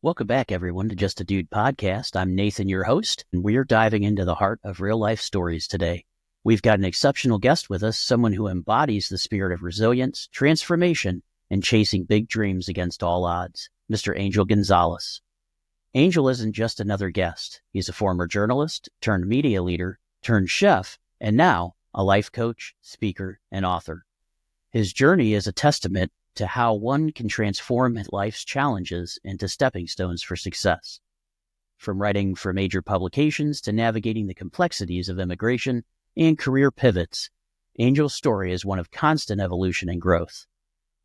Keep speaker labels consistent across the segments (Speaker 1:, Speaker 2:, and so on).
Speaker 1: Welcome back, everyone, to Just a Dude podcast. I'm Nathan, your host, and we're diving into the heart of real-life stories today. We've got an exceptional guest with us, someone who embodies the spirit of resilience, transformation, and chasing big dreams against all odds, Mr. Angel Gonzalez. Angel isn't just another guest. He's a former journalist, turned media leader, turned chef, and now a life coach, speaker, and author. His journey is a testament to how one can transform life's challenges into stepping stones for success. From writing for major publications to navigating the complexities of immigration and career pivots, Angel's story is one of constant evolution and growth.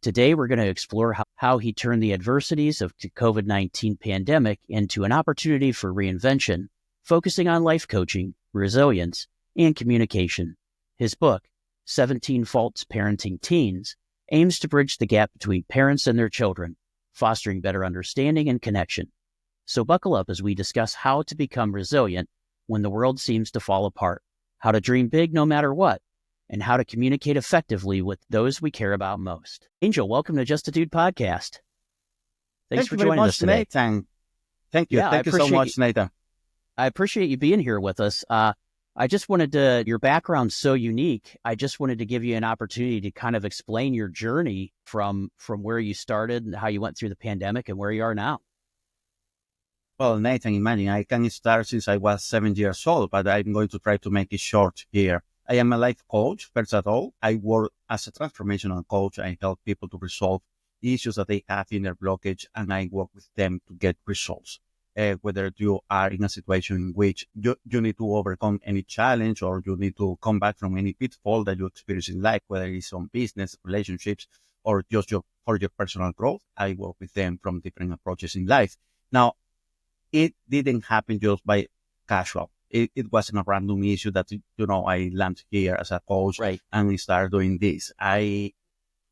Speaker 1: Today, we're going to explore how he turned the adversities of the COVID-19 pandemic into an opportunity for reinvention, focusing on life coaching, resilience, and communication. His book, 17 Faults Parenting Teens, aims to bridge the gap between parents and their children, fostering better understanding and connection. So buckle up as we discuss how to become resilient when the world seems to fall apart, how to dream big no matter what, and how to communicate effectively with those we care about most. Angel, welcome to Just a Dude podcast. Thanks for joining us today.
Speaker 2: Nathan. Thank you. Thank you so much, Nathan.
Speaker 1: I appreciate you being here with us. I just wanted to, your background's so unique. I just wanted to give you an opportunity to kind of explain your journey from where you started and how you went through the pandemic and where you are now.
Speaker 2: Well, Nathan, imagine I can start since I was 7 years old, but I'm going to try to make it short here. I am a life coach, first of all. I work as a transformational coach. I help people to resolve issues that they have in their blockage, and I work with them to get results. Whether you are in a situation in which you need to overcome any challenge or you need to come back from any pitfall that you experience in life, whether it's on business, relationships, or just for your personal growth, I work with them from different approaches in life. Now, it didn't happen just by casual. It wasn't a random issue that, I landed here as a coach and we started doing this. I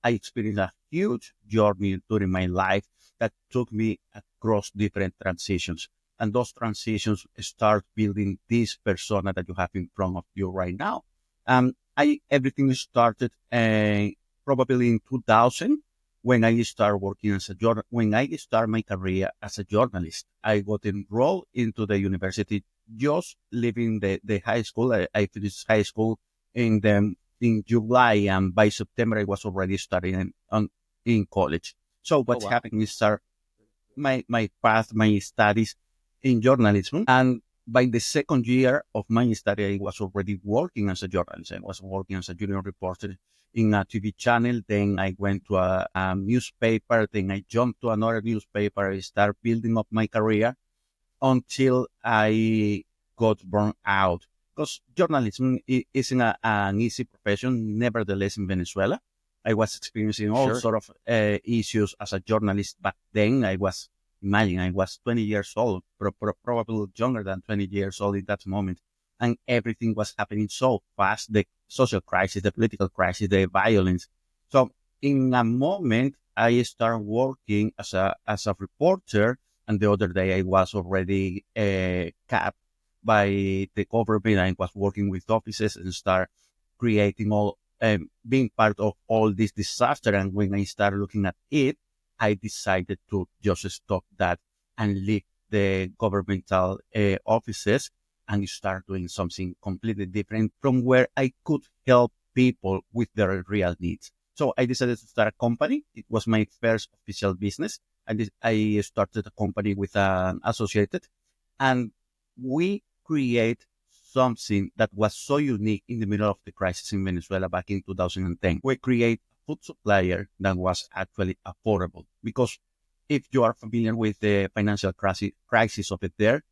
Speaker 2: experienced a huge journey during my life that took me across different transitions. And those transitions start building this persona that you have in front of you right now. Everything started probably in 2000 when I started working as a journalist. When I started my career as a journalist, I got enrolled into the university, just leaving the high school. I finished high school in July, and by September I was already studying in college. So what's happening is my path, my studies in journalism. And by the second year of my study, I was already working as a journalist. I was working as a junior reporter in a TV channel. Then I went to a newspaper. Then I jumped to another newspaper. I started building up my career until I got burned out. Because journalism isn't an easy profession, nevertheless, in Venezuela. I was experiencing all sort of issues as a journalist back then. I was 20 years old, probably younger than 20 years old in that moment. And everything was happening so fast, the social crisis, the political crisis, the violence. So in a moment, I started working as a reporter. And the other day I was already capped by the government. I was working with offices and start creating being part of all this disaster. And when I started looking at it, I decided to just stop that and leave the governmental offices and start doing something completely different from where I could help people with their real needs. So I decided to start a company. It was my first official business. I started a company with an associated, and we create something that was so unique in the middle of the crisis in Venezuela back in 2010. We create a food supplier that was actually affordable, because if you are familiar with the financial crisis of it there,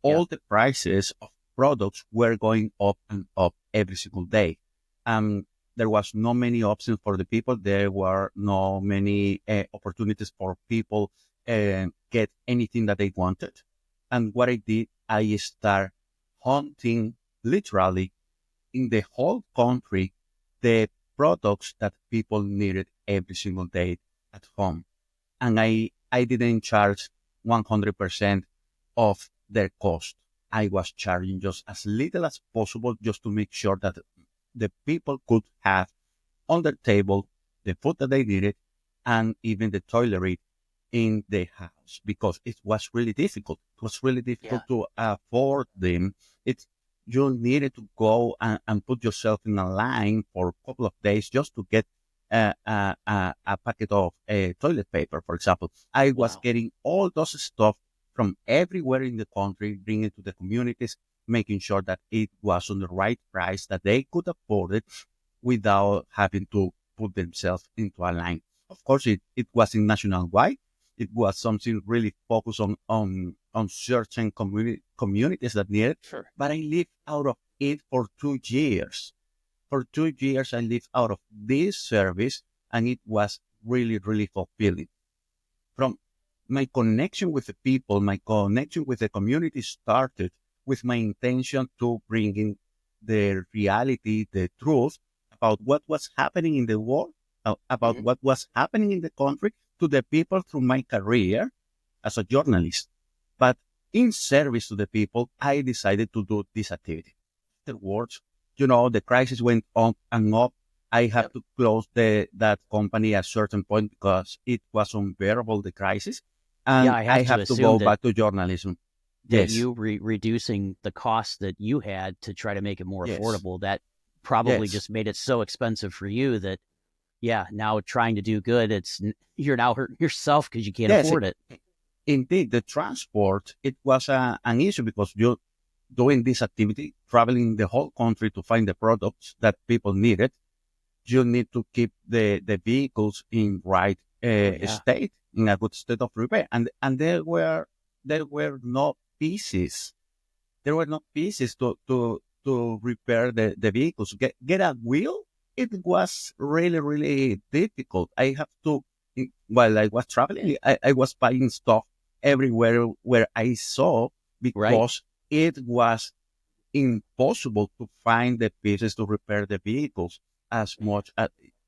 Speaker 2: all the prices of products were going up and up every single day. There was no many options for the people. There were no many opportunities for people get anything that they wanted. And what I did, I started hunting literally in the whole country the products that people needed every single day at home. And I didn't charge 100% of their cost. I was charging just as little as possible, just to make sure that the people could have on their table the food that they needed, and even the toiletry in the house because it was really difficult. It was really
Speaker 1: Yeah.
Speaker 2: difficult to afford them. It's you needed to go and put yourself in a line for a couple of days just to get a packet of toilet paper, for example. I was
Speaker 1: Wow.
Speaker 2: getting all those stuff from everywhere in the country, bringing it to the communities, making sure that it was on the right price, that they could afford it without having to put themselves into a line. Of course, it wasn't nationwide. It was something really focused on certain communities that need it.
Speaker 1: Sure.
Speaker 2: But I lived out of it for 2 years. For 2 years, I lived out of this service, and it was really, really fulfilling. From my connection with the people, my connection with the community started with my intention to bring in the reality, the truth about what was happening in the world, about
Speaker 1: Mhm.
Speaker 2: what was happening in the country to the people through my career as a journalist. But in service to the people, I decided to do this activity. Afterwards, the crisis went on and up. I had
Speaker 1: Yep.
Speaker 2: to close that company at a certain point because it was unbearable, the crisis,
Speaker 1: Yeah,
Speaker 2: and
Speaker 1: I
Speaker 2: I
Speaker 1: have to
Speaker 2: have to
Speaker 1: assume
Speaker 2: go
Speaker 1: that
Speaker 2: back to journalism.
Speaker 1: that
Speaker 2: Yes,
Speaker 1: you reducing the cost that you had to try to make it more
Speaker 2: yes,
Speaker 1: affordable, that probably
Speaker 2: yes,
Speaker 1: just made it so expensive for you that, yeah, now trying to do good, you're now hurting yourself because you can't
Speaker 2: yes.
Speaker 1: afford it.
Speaker 2: Indeed, the transport, it was an issue because you doing this activity, traveling the whole country to find the products that people needed, you need to keep the vehicles in right
Speaker 1: Oh, yeah.
Speaker 2: state, in a good state of repair. And there were no pieces. There were no pieces to repair the vehicles. Get a wheel. It was really, really difficult. I have to, while I was traveling, I was buying stuff everywhere where I saw
Speaker 1: Right.
Speaker 2: because it was impossible to find the pieces to repair the vehicles as much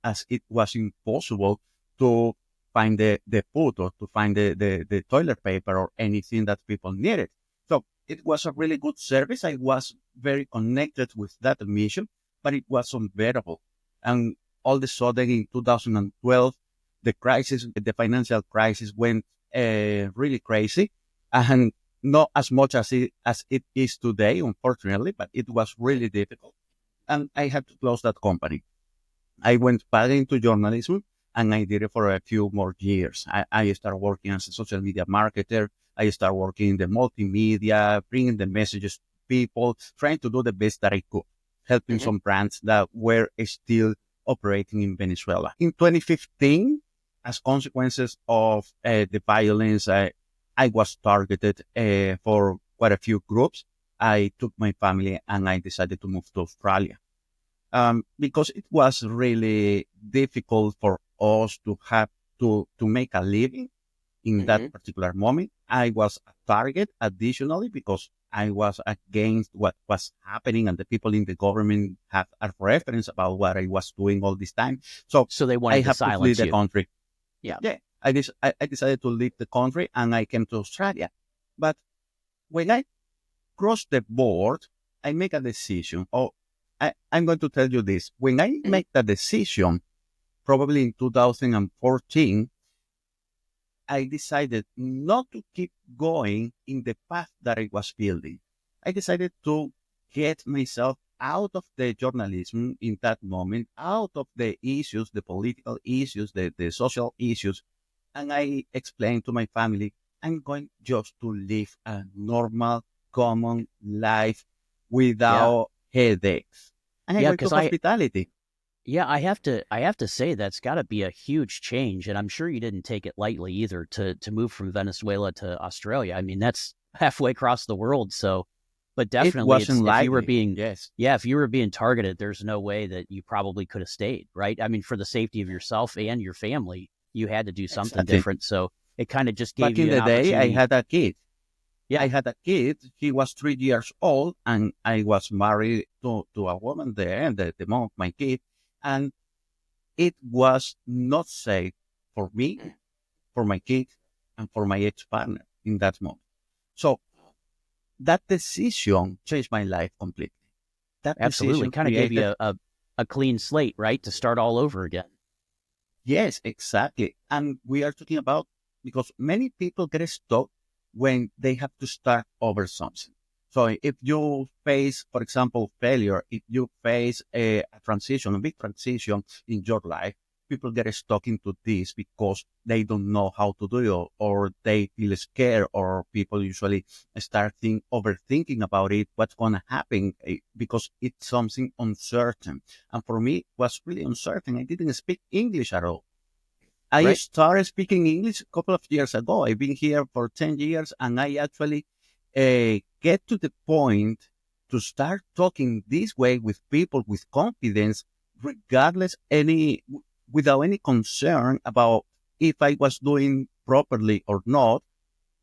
Speaker 2: as it was impossible to find the food or to find the toilet paper or anything that people needed. So it was a really good service. I was very connected with that mission, but it was unbearable. And all of a sudden in 2012, the financial crisis went really crazy. And not as much as it is today, unfortunately, but it was really difficult. And I had to close that company. I went back into journalism and I did it for a few more years. I started working as a social media marketer. I started working in the multimedia, bringing the messages to people, trying to do the best that I could, helping
Speaker 1: Hmm.
Speaker 2: some brands that were still operating in Venezuela. In 2015, as consequences of the violence, I was targeted for quite a few groups. I took my family and I decided to move to Australia because it was really difficult for us to have to make a living in that
Speaker 1: Hmm.
Speaker 2: particular moment. I was a target additionally because I was against what was happening and the people in the government had a reference about what I was doing all this time. So
Speaker 1: So they
Speaker 2: I
Speaker 1: wanted to
Speaker 2: have to flee
Speaker 1: silence
Speaker 2: the
Speaker 1: you.
Speaker 2: country.
Speaker 1: Yeah.
Speaker 2: Yeah, I decided to leave the country and I came to Australia. But when I crossed the board, I make a decision. Oh, I'm going to tell you this. When I
Speaker 1: Hmm.
Speaker 2: make the decision, probably in 2014, I decided not to keep going in the path that I was building. I decided to get myself out of the journalism in that moment, out of the issues, the political issues, the social issues. And I explained to my family, I'm going just to live a normal, common life
Speaker 1: Yeah.
Speaker 2: without headaches. And I
Speaker 1: Yeah.
Speaker 2: went to
Speaker 1: Because I,
Speaker 2: hospitality.
Speaker 1: yeah, I have to say that's got to be a huge change, and I'm sure you didn't take it lightly either to move from Venezuela to Australia. I mean, that's halfway across the world. So, but
Speaker 2: It
Speaker 1: definitely, it's
Speaker 2: wasn't
Speaker 1: if you were
Speaker 2: likely.
Speaker 1: being,
Speaker 2: Yes,
Speaker 1: yeah, if you were being targeted, there's no way that you probably could have stayed, right? I mean, for the safety of yourself and your family, you had to do something
Speaker 2: exactly.
Speaker 1: different. So it kind of just gave
Speaker 2: Back in
Speaker 1: you an
Speaker 2: the day, I
Speaker 1: opportunity.
Speaker 2: had a kid. I
Speaker 1: Yeah.
Speaker 2: had a kid. He was 3 years old, and I was married to a woman there, the mom of my kid. And it was not safe for me, for my kid, and for my ex partner in that moment. So that decision changed my life completely. That
Speaker 1: Absolutely.
Speaker 2: decision
Speaker 1: Kind of gave
Speaker 2: created,
Speaker 1: you a clean slate, right? To start all over again.
Speaker 2: yes, exactly. And we are talking about because many people get stuck when they have to start over something. So if you face, for example, failure, if you face a transition, a big transition in your life, people get stuck into this because they don't know how to do it, or they feel scared, or people usually start overthinking about it, what's going to happen, because it's something uncertain. And for me, it was really uncertain. I didn't speak English at all. I
Speaker 1: Right.
Speaker 2: started speaking English a couple of years ago. I've been here for 10 years, and I actually get to the point to start talking this way with people with confidence, regardless without any concern about if I was doing properly or not,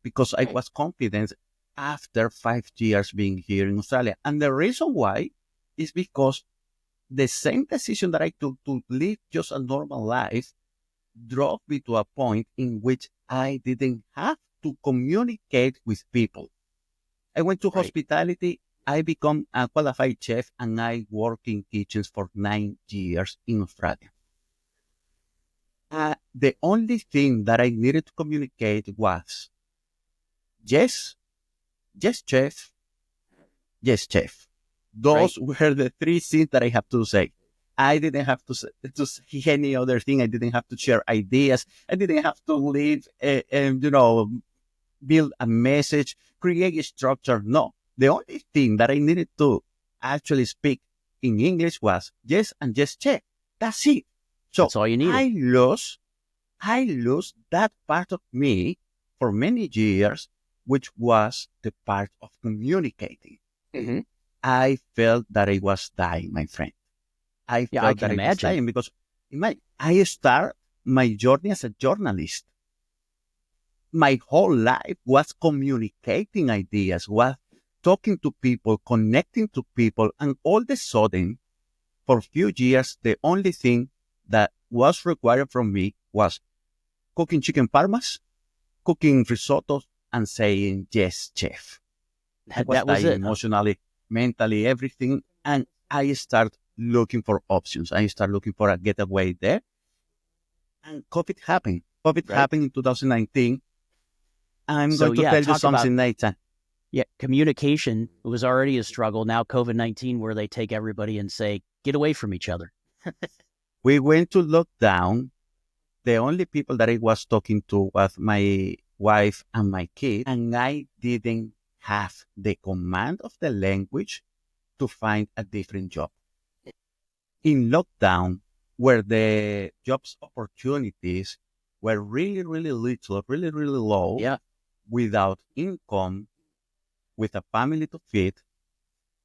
Speaker 2: because I was confident after 5 years being here in Australia. And the reason why is because the same decision that I took to live just a normal life drove me to a point in which I didn't have to communicate with people. I went to
Speaker 1: Right.
Speaker 2: hospitality. I become a qualified chef, and I worked in kitchens for 9 years in Australia. The only thing that I needed to communicate was yes, yes, chef, yes, chef.
Speaker 1: Right.
Speaker 2: Those were the three things that I have to say. I didn't have to say any other thing. I didn't have to share ideas. I didn't have to leave, build a message, create a structure. No, the only thing that I needed to actually speak in English was yes and yes, check. That's it. So
Speaker 1: That's all you needed.
Speaker 2: I lost that part of me for many years, which was the part of communicating.
Speaker 1: Mm-hmm.
Speaker 2: I felt that I was dying, my friend. I
Speaker 1: Yeah, I
Speaker 2: felt
Speaker 1: can
Speaker 2: that I was
Speaker 1: imagine.
Speaker 2: dying because I started my journey as a journalist. My whole life was communicating ideas, was talking to people, connecting to people. And all of a sudden, for a few years, the only thing that was required from me was cooking chicken parmas, cooking risottos, and saying, yes, chef. I was
Speaker 1: That was
Speaker 2: dying
Speaker 1: it, huh?
Speaker 2: emotionally, mentally, everything. And I started looking for options. I started looking for a getaway there. And COVID happened. COVID
Speaker 1: Right.
Speaker 2: happened in 2019. I'm
Speaker 1: So
Speaker 2: going to
Speaker 1: yeah,
Speaker 2: tell you
Speaker 1: talk about,
Speaker 2: something, Nathan.
Speaker 1: yeah, communication was already a struggle. Now COVID-19, where they take everybody and say, get away from each other.
Speaker 2: We went to lockdown. The only people that I was talking to was my wife and my kid, and I didn't have the command of the language to find a different job. In lockdown, where the jobs opportunities were really, really little, really, really low,
Speaker 1: Yeah.
Speaker 2: without income, with a family to feed,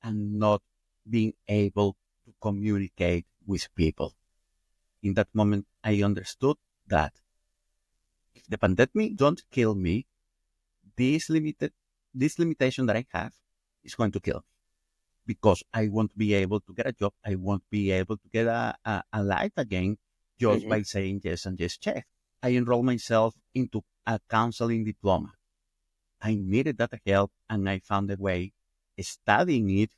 Speaker 2: and not being able to communicate with people. In that moment, I understood that if the pandemic don't kill me, this limited this limitation that I have is going to kill me, because I won't be able to get a job. I won't be able to get a life again just
Speaker 1: Mm-hmm.
Speaker 2: by saying yes and yes, check. I enrolled myself into a counseling diploma. I needed that help, and I found a way studying it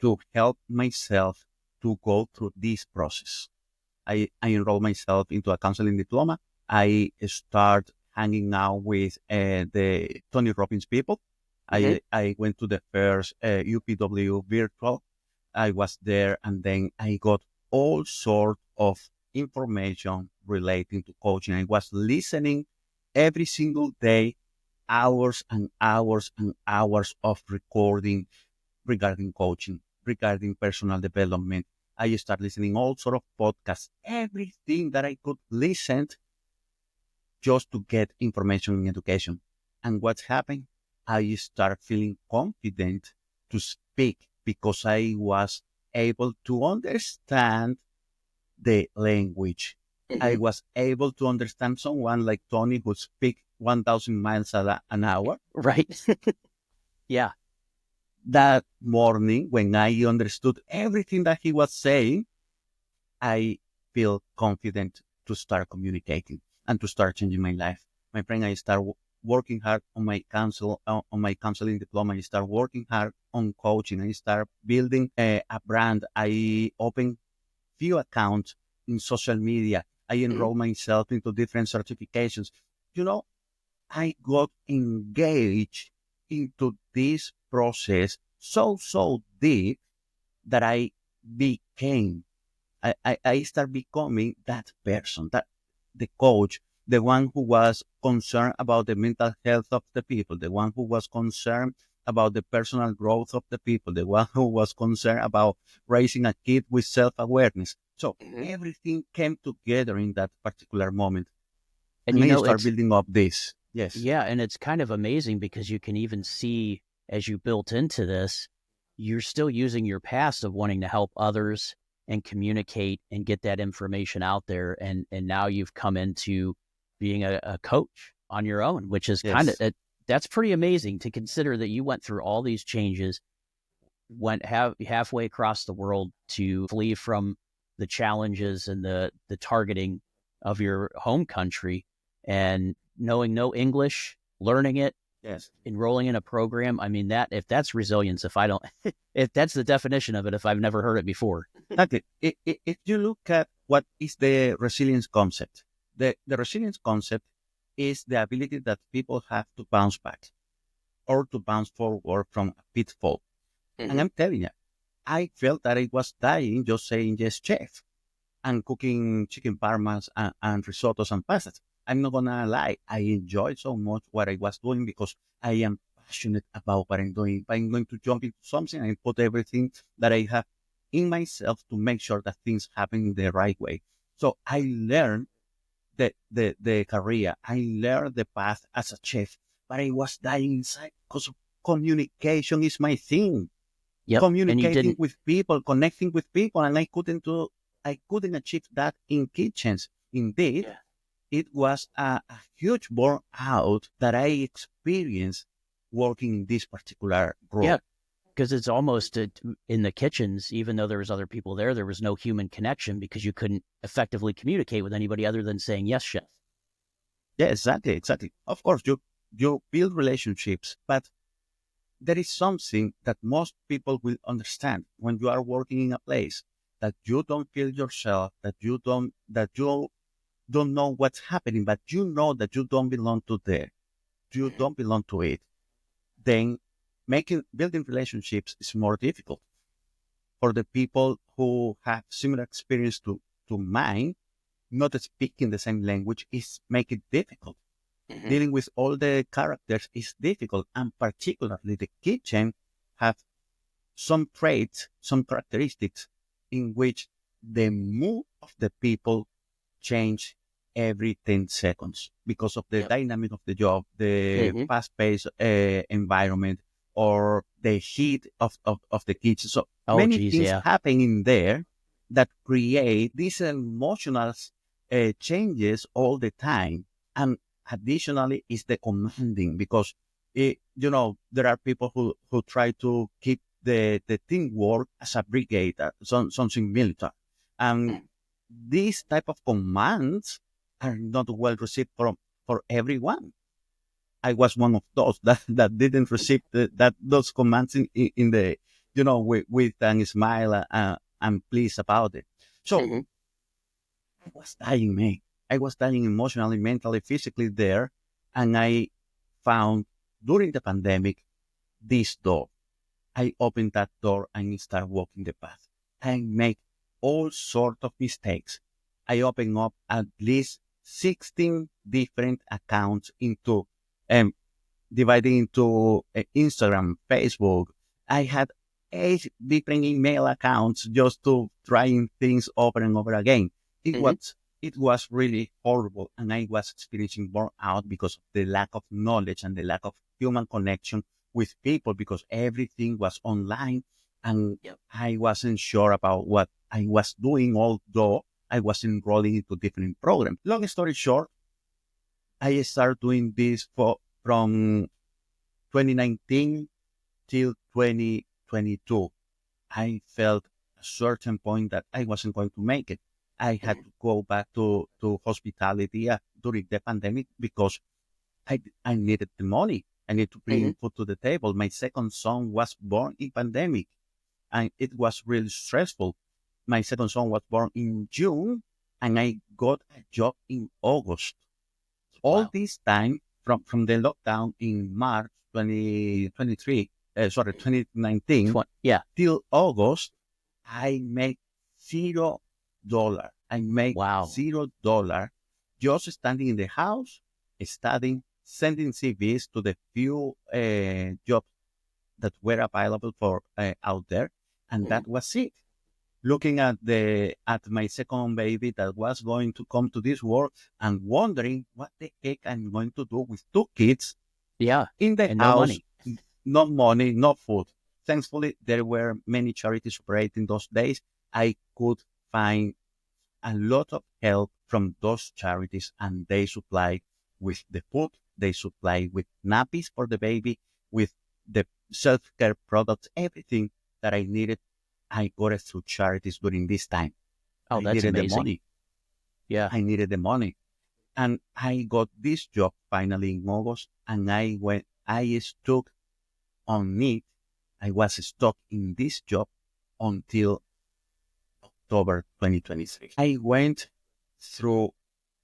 Speaker 2: to help myself to go through this process. I enrolled myself into a counseling diploma. I start hanging out with the Tony Robbins people.
Speaker 1: Mm-hmm.
Speaker 2: I went to the first UPW virtual. I was there, and then I got all sort of information relating to coaching. I was listening every single day, hours and hours and hours of recording regarding coaching, regarding personal development. I started listening all sort of podcasts, everything that I could listen just to get information and education. And what's happened? I start feeling confident to speak because I was able to understand the language. I
Speaker 1: Mm-hmm.
Speaker 2: was able to understand someone like Tony who speak 1,000 miles an hour.
Speaker 1: Right. Yeah.
Speaker 2: That morning, when I understood everything that he was saying, I feel confident to start communicating and to start changing my life. My friend, I start working hard on my on my counseling diploma. I start working hard on coaching. I start building a brand. I open few accounts in social media. I
Speaker 1: Mm-hmm.
Speaker 2: enroll myself into different certifications you know, I got engaged into this process so deep that became, I started becoming that person, that the coach, the one who was concerned about the mental health of the people, the one who was concerned about the personal growth of the people, the one who was concerned about raising a kid with self-awareness. So
Speaker 1: Mhm.
Speaker 2: everything came together in that particular moment.
Speaker 1: And
Speaker 2: And
Speaker 1: you
Speaker 2: I
Speaker 1: know,
Speaker 2: start
Speaker 1: it's
Speaker 2: building up this. Yes.
Speaker 1: yeah, and it's kind of amazing because you can even see as you built into this, you're still using your past of wanting to help others and communicate and get that information out there. And now you've come into being a coach on your own, which is kind of
Speaker 2: Yes.
Speaker 1: that's pretty amazing to consider that you went through all these changes, went halfway across the world to flee from the challenges and the targeting of your home country, and knowing no English, learning it,
Speaker 2: Yes.
Speaker 1: enrolling in a program. I mean, that if that's resilience, if I don't, if that's the definition of it, if I've never heard it before.
Speaker 2: Exactly. If you look at what is the resilience concept, the resilience concept is the ability that people have to bounce back or to bounce forward from a pitfall. And
Speaker 1: Mm-hmm.
Speaker 2: I'm telling you, I felt that I was dying just saying yes, chef, and cooking chicken parmas and risottos and pastas. I'm not gonna lie, I enjoyed so much what I was doing because I am passionate about what I'm doing. If I'm going to jump into something and put everything that I have in myself to make sure that things happen the right way. So I learned the career. I learned the path as a chef, but I was dying inside because communication is my thing.
Speaker 1: Yep. And you
Speaker 2: Communicating
Speaker 1: didn't.
Speaker 2: with people, connecting with people, and I couldn't achieve that in kitchens. Indeed,
Speaker 1: Yeah.
Speaker 2: it was a huge burnout that I experienced working in this particular
Speaker 1: Yeah.
Speaker 2: role.
Speaker 1: Because it's almost in the kitchens, even though there was other people there was no human connection because you couldn't effectively communicate with anybody other than saying yes, chef.
Speaker 2: Yeah, exactly. Of course, you build relationships, but there is something that most people will understand when you are working in a place that you don't feel yourself, that you don't know what's happening, but you know that you don't belong to there, you
Speaker 1: Mm-hmm.
Speaker 2: don't belong to it. Then building relationships is more difficult for the people who have similar experience to mine. Not speaking the same language is make it difficult.
Speaker 1: Mm-hmm.
Speaker 2: Dealing with all the characters is difficult, and particularly the kitchen have some traits, some characteristics in which the mood of the people change every 10 seconds because of the
Speaker 1: Yep.
Speaker 2: dynamic of the job, the
Speaker 1: Mm-hmm.
Speaker 2: fast-paced environment, or the heat of the kitchen. So
Speaker 1: Oh,
Speaker 2: many
Speaker 1: geez,
Speaker 2: things
Speaker 1: yeah.
Speaker 2: happen in there that create these emotional changes all the time. And additionally is the commanding because, there are people who try to keep the teamwork as a brigade, something military. And these type of commands are not well received for everyone. I was one of those that didn't receive those commands in the, with a smile and pleased about it. So
Speaker 1: Mm-hmm.
Speaker 2: I was dying, man. I was dying emotionally, mentally, physically there. And I found during the pandemic this door. I opened that door and start walking the path. I make all sort of mistakes. I open up at least 16 different accounts into um, dividing into Instagram, Facebook. I had 8 different email accounts just to trying things over and over again. It
Speaker 1: Mm-hmm.
Speaker 2: was it was really horrible, and I was experiencing burnout because of the lack of knowledge and the lack of human connection with people because everything was online, and
Speaker 1: Yep.
Speaker 2: I wasn't sure about what I was doing, although I was enrolling into different programs. Long story short, I started doing this from 2019 till 2022. I felt a certain point that I wasn't going to make it. I had
Speaker 1: Mm-hmm.
Speaker 2: to go back to hospitality during the pandemic because I needed the money. I need to
Speaker 1: Mm-hmm.
Speaker 2: bring food to the table. My second son was born in pandemic, and it was really stressful. My second son was born in June, and I got a job in August. All
Speaker 1: Wow.
Speaker 2: this time from the lockdown in March 2023, 2019
Speaker 1: Yeah.
Speaker 2: till August, I made $0. I made
Speaker 1: Wow.
Speaker 2: $0 just standing in the house, studying, sending CVs to the few jobs that were available for out there, and
Speaker 1: Mhm.
Speaker 2: that was it. Looking at my second baby that was going to come to this world and wondering what the heck I'm going to do with two kids
Speaker 1: Yeah.
Speaker 2: in the
Speaker 1: And no
Speaker 2: house,
Speaker 1: money.
Speaker 2: no money, no food. Thankfully, there were many charities operating those days. I could find a lot of help from those charities, and they supply with the food, they supply with nappies for the baby, with the self-care products, everything that I needed. I got it through charities during this time.
Speaker 1: Oh,
Speaker 2: I
Speaker 1: that's
Speaker 2: needed the
Speaker 1: amazing.
Speaker 2: money.
Speaker 1: Yeah.
Speaker 2: I needed the money. And I got this job finally in August, and I stuck on it. I was stuck in this job until October 2023. I went through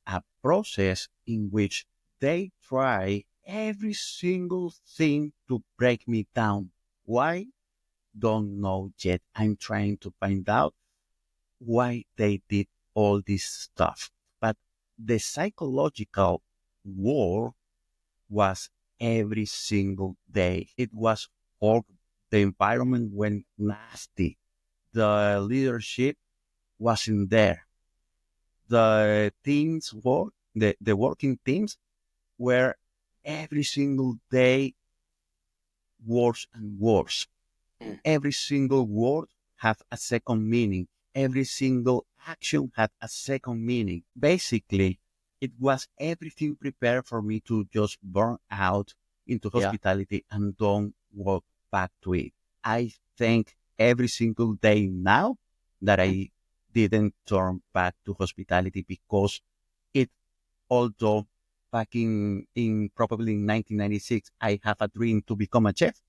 Speaker 2: a process in which they try every single thing to break me down. Why? Don't know yet. I'm trying to find out why they did all this stuff. But the psychological war was every single day. It was horrible. The environment went nasty. The leadership wasn't there. The teams work, the working teams were every single day worse and worse.
Speaker 1: Mm.
Speaker 2: Every single word had a second meaning. Every single action had a second meaning. Basically, it was everything prepared for me to just burn out into
Speaker 1: Yeah.
Speaker 2: hospitality and don't walk back to it. I thank every single day now that
Speaker 1: Mm.
Speaker 2: I didn't turn back to hospitality, because it, although back in probably in 1996, I have a dream to become a chef.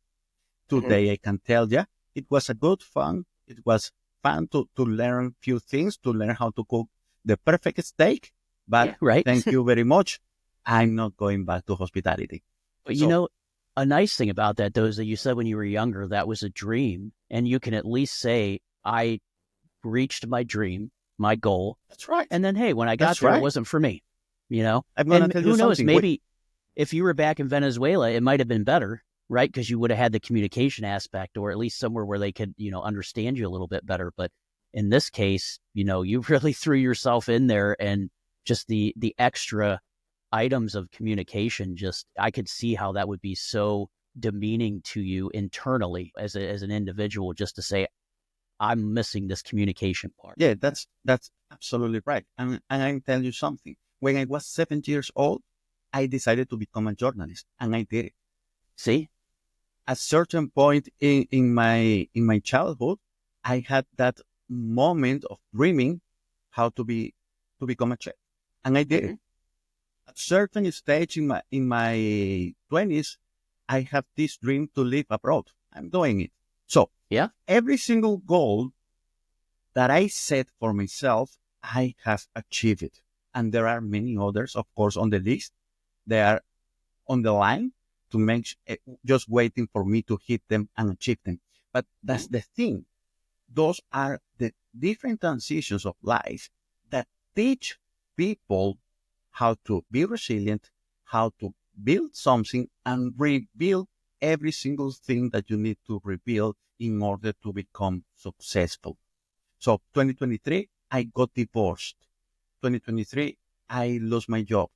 Speaker 1: Mhm.
Speaker 2: Today I can tell you it was a good fun. It was fun to learn few things, to learn how to cook the perfect steak. But
Speaker 1: Yeah. Right.
Speaker 2: thank you very much. I'm not going back to hospitality.
Speaker 1: But
Speaker 2: So
Speaker 1: a nice thing about that though is that you said when you were younger that was a dream, and you can at least say I reached my dream, my goal,
Speaker 2: that's right.
Speaker 1: and then hey, when I got
Speaker 2: That's
Speaker 1: there, it
Speaker 2: right.
Speaker 1: wasn't for me. You know,
Speaker 2: I'm gonna
Speaker 1: and
Speaker 2: tell you
Speaker 1: who knows?
Speaker 2: something. Wait,
Speaker 1: Maybe if you were back in Venezuela, it might have been better, right? Because you would have had the communication aspect, or at least somewhere where they could, understand you a little bit better. But in this case, you really threw yourself in there, and just the extra items of communication. Just I could see how that would be so demeaning to you internally as an individual, just to say I'm missing this communication part.
Speaker 2: yeah, that's absolutely right. And I tell you something. When I was 7 years old, I decided to become a journalist, and I did it.
Speaker 1: See?
Speaker 2: At certain point in my childhood, I had that moment of dreaming how to become a chef, and I did it.
Speaker 1: Mm-hmm.
Speaker 2: At certain stage in my 20s, I have this dream to live abroad. I'm doing it. So
Speaker 1: Yeah.
Speaker 2: every single goal that I set for myself, I have achieved it, and there are many others, of course, on the list. They are on the line to just waiting for me to hit them and achieve them. But that's
Speaker 1: Mhm.
Speaker 2: the thing. Those are the different transitions of life that teach people how to be resilient, how to build something and rebuild every single thing that you need to rebuild in order to become successful. So 2023, I got divorced. 2023, I lost my job.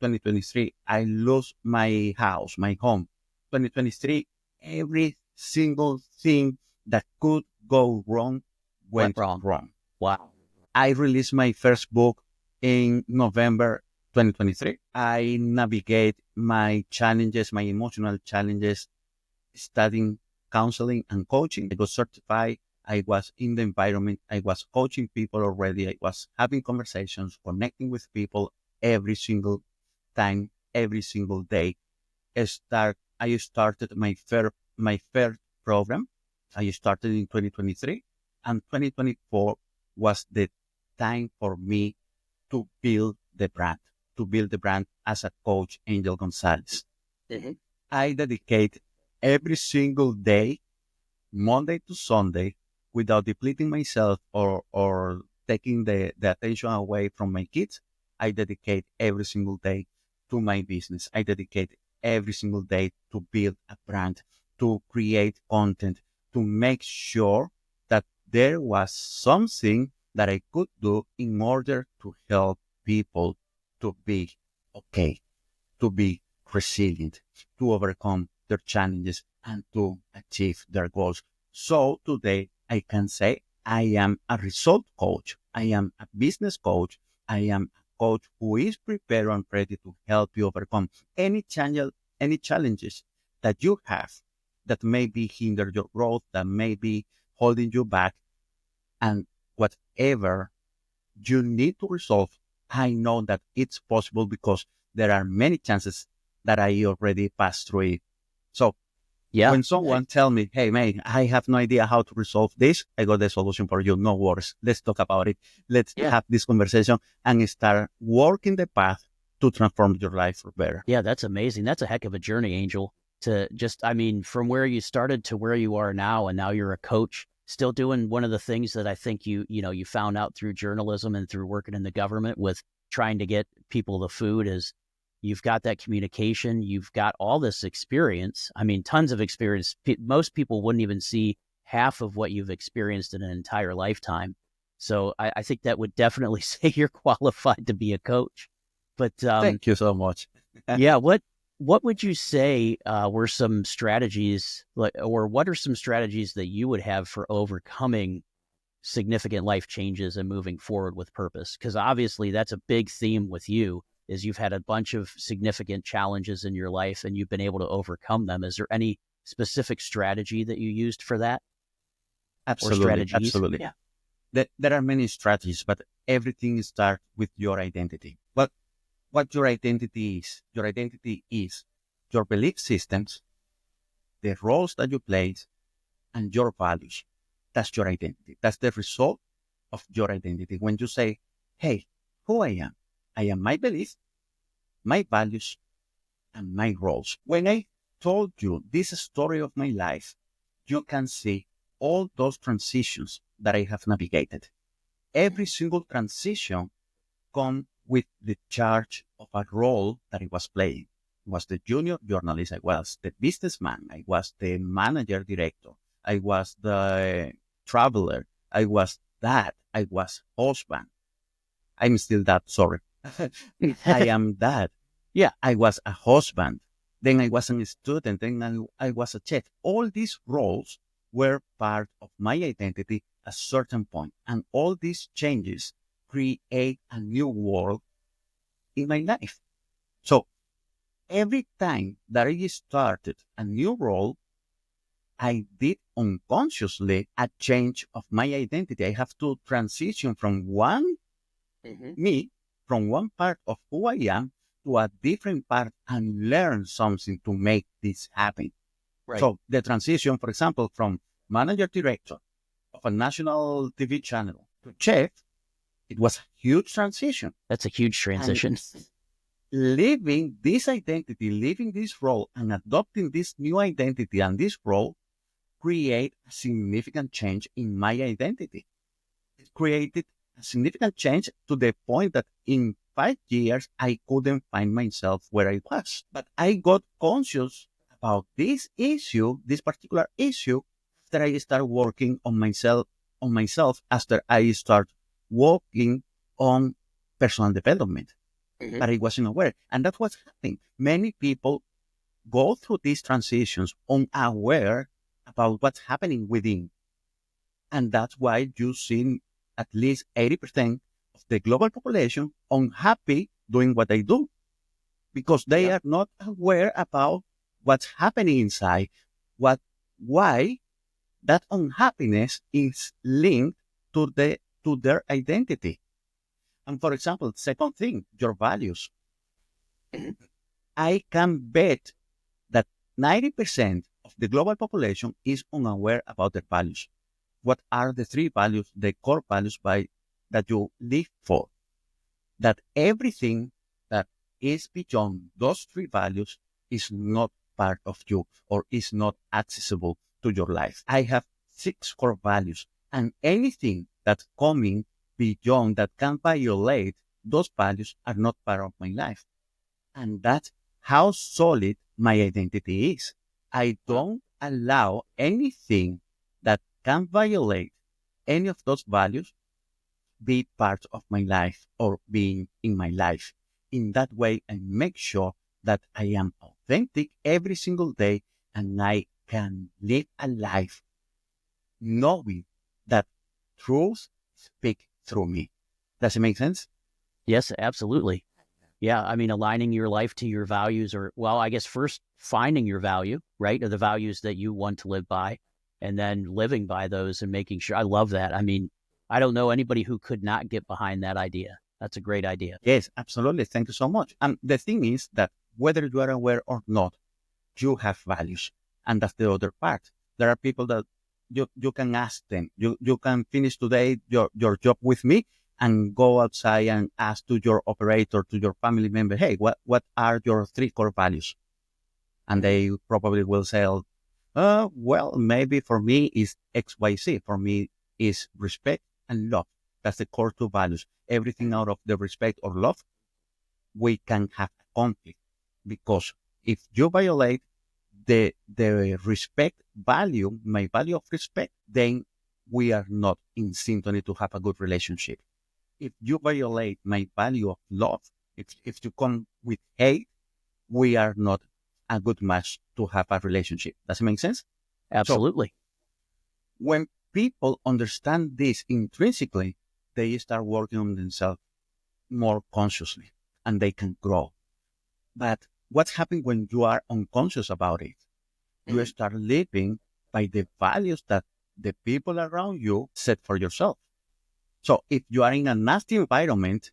Speaker 2: 2023, I lost my house, my home. 2023, every single thing that could go wrong
Speaker 1: Went
Speaker 2: went
Speaker 1: wrong.
Speaker 2: wrong.
Speaker 1: Wow.
Speaker 2: I released my first book in November 2023. I navigate my challenges, my emotional challenges, studying counseling and coaching. I got certified. I was in the environment. I was coaching people already. I was having conversations, connecting with people every single time, every single day. I started my first program. I started in 2023, and 2024 was the time for me to build the brand. to build the brand as a coach, Angel Gonzalez.
Speaker 1: Mm-hmm.
Speaker 2: I dedicate every single day, Monday to Sunday, without depleting myself or taking the attention away from my kids. I dedicate every single day to my business. I dedicate every single day to build a brand, to create content, to make sure that there was something that I could do in order to help people to be okay, to be resilient, to overcome their challenges, and to achieve their goals. So today I can say I am a result coach. I am a business coach. I am a coach who is prepared and ready to help you overcome any challenges that you have that may be hinder your growth, that may be holding you back, and whatever you need to resolve. I know that it's possible because there are many chances that I already passed through it. So
Speaker 1: Yeah.
Speaker 2: when someone tell me, hey, man, I have no idea how to resolve this, I got the solution for you. No worries. Let's talk about it. Let's
Speaker 1: Yeah.
Speaker 2: have this conversation and start working the path to transform your life for better.
Speaker 1: Yeah, that's amazing. That's a heck of a journey, Angel, to just, I mean, from where you started to where you are now, and now you're a coach, still doing one of the things that I think you found out through journalism and through working in the government with trying to get people the food is you've got that communication, you've got all this experience. I mean, tons of experience. Most people wouldn't even see half of what you've experienced in an entire lifetime. So I think that would definitely say you're qualified to be a coach. But
Speaker 2: Thank you so much.
Speaker 1: yeah, what would you say were some strategies, or what are some strategies that you would have for overcoming significant life changes and moving forward with purpose? Because obviously that's a big theme with you, is you've had a bunch of significant challenges in your life and you've been able to overcome them. Is there any specific strategy that you used for that, or
Speaker 2: Absolutely.
Speaker 1: strategies?
Speaker 2: Absolutely.
Speaker 1: Yeah.
Speaker 2: There are many strategies, but everything starts with your identity. What your identity is. Your identity is your belief systems, the roles that you play, and your values. That's your identity. That's the result of your identity. When you say, hey, who I am my beliefs, my values, and my roles. When I told you this story of my life, you can see all those transitions that I have navigated. Every single transition come with the charge of a role that I was playing. I was the junior journalist, I was the businessman, I was the manager director, I was the traveler, I was that, I was husband. I'm still that, sorry. I am that. Yeah, I was a husband. Then I was a student. Then I was a chef. All these roles were part of my identity at a certain point. And all these changes create a new world in my life. So every time that I started a new role, I did unconsciously a change of my identity. I have to transition from one me, from one part of who I am to a different part and learn something to make this happen.
Speaker 1: Right.
Speaker 2: So the transition, for example, from manager director of a national TV channel to chef, it was a huge transition.
Speaker 1: That's a huge transition.
Speaker 2: And living this identity, living this role, and adopting this new identity and this role create a significant change in my identity. It created a significant change to the point that in 5 years, I couldn't find myself where I was. But I got conscious about this issue, this particular issue, after I started working on myself after I start working on personal development. But I wasn't aware. And that's what's happening. Many people go through these transitions unaware about what's happening within. And that's why you see at least 80% of the global population unhappy doing what they do because they are not aware about what's happening inside, why that unhappiness is linked to their identity. And for example, second thing, your values. I can bet that 90% of the global population is unaware about their values. What are the three values, the core values that you live for? That everything that is beyond those three values is not part of you or is not accessible to your life. I have 6 core values, and anything that's coming beyond that can violate those values are not part of my life. And that's how solid my identity is. I don't allow anything that can violate any of those values be part of my life or being in my life. In that way, I make sure that I am authentic every single day and I can live a life knowing that truth speaks through me. Does it make sense?
Speaker 1: Yes, absolutely. Yeah, I mean, aligning your life to your values, or, well, I guess first finding your value, right? Or the values that you want to live by, and then living by those and making sure. I love that. I mean, I don't know anybody who could not get behind that idea. That's a great idea.
Speaker 2: Yes, absolutely. Thank you so much. And the thing is that whether you are aware or not, you have values. And that's the other part. There are people that you can ask them, you can finish today your job with me and go outside and ask to your operator, to your family member, hey, what are your 3 core values? And they probably will say, well, maybe for me is XYZ. For me is respect and love. That's the core 2 values. Everything out of the respect or love, we can have a conflict, because if you violate the respect value, my value of respect, then we are not in synchrony to have a good relationship. If you violate my value of love, if you come with hate, we are not a good match to have a relationship. Does it make sense?
Speaker 1: Absolutely.
Speaker 2: So when people understand this intrinsically, they start working on themselves more consciously and they can grow. But what's happening when you are unconscious about it? You start living by the values that the people around you set for yourself. So if you are in a nasty environment,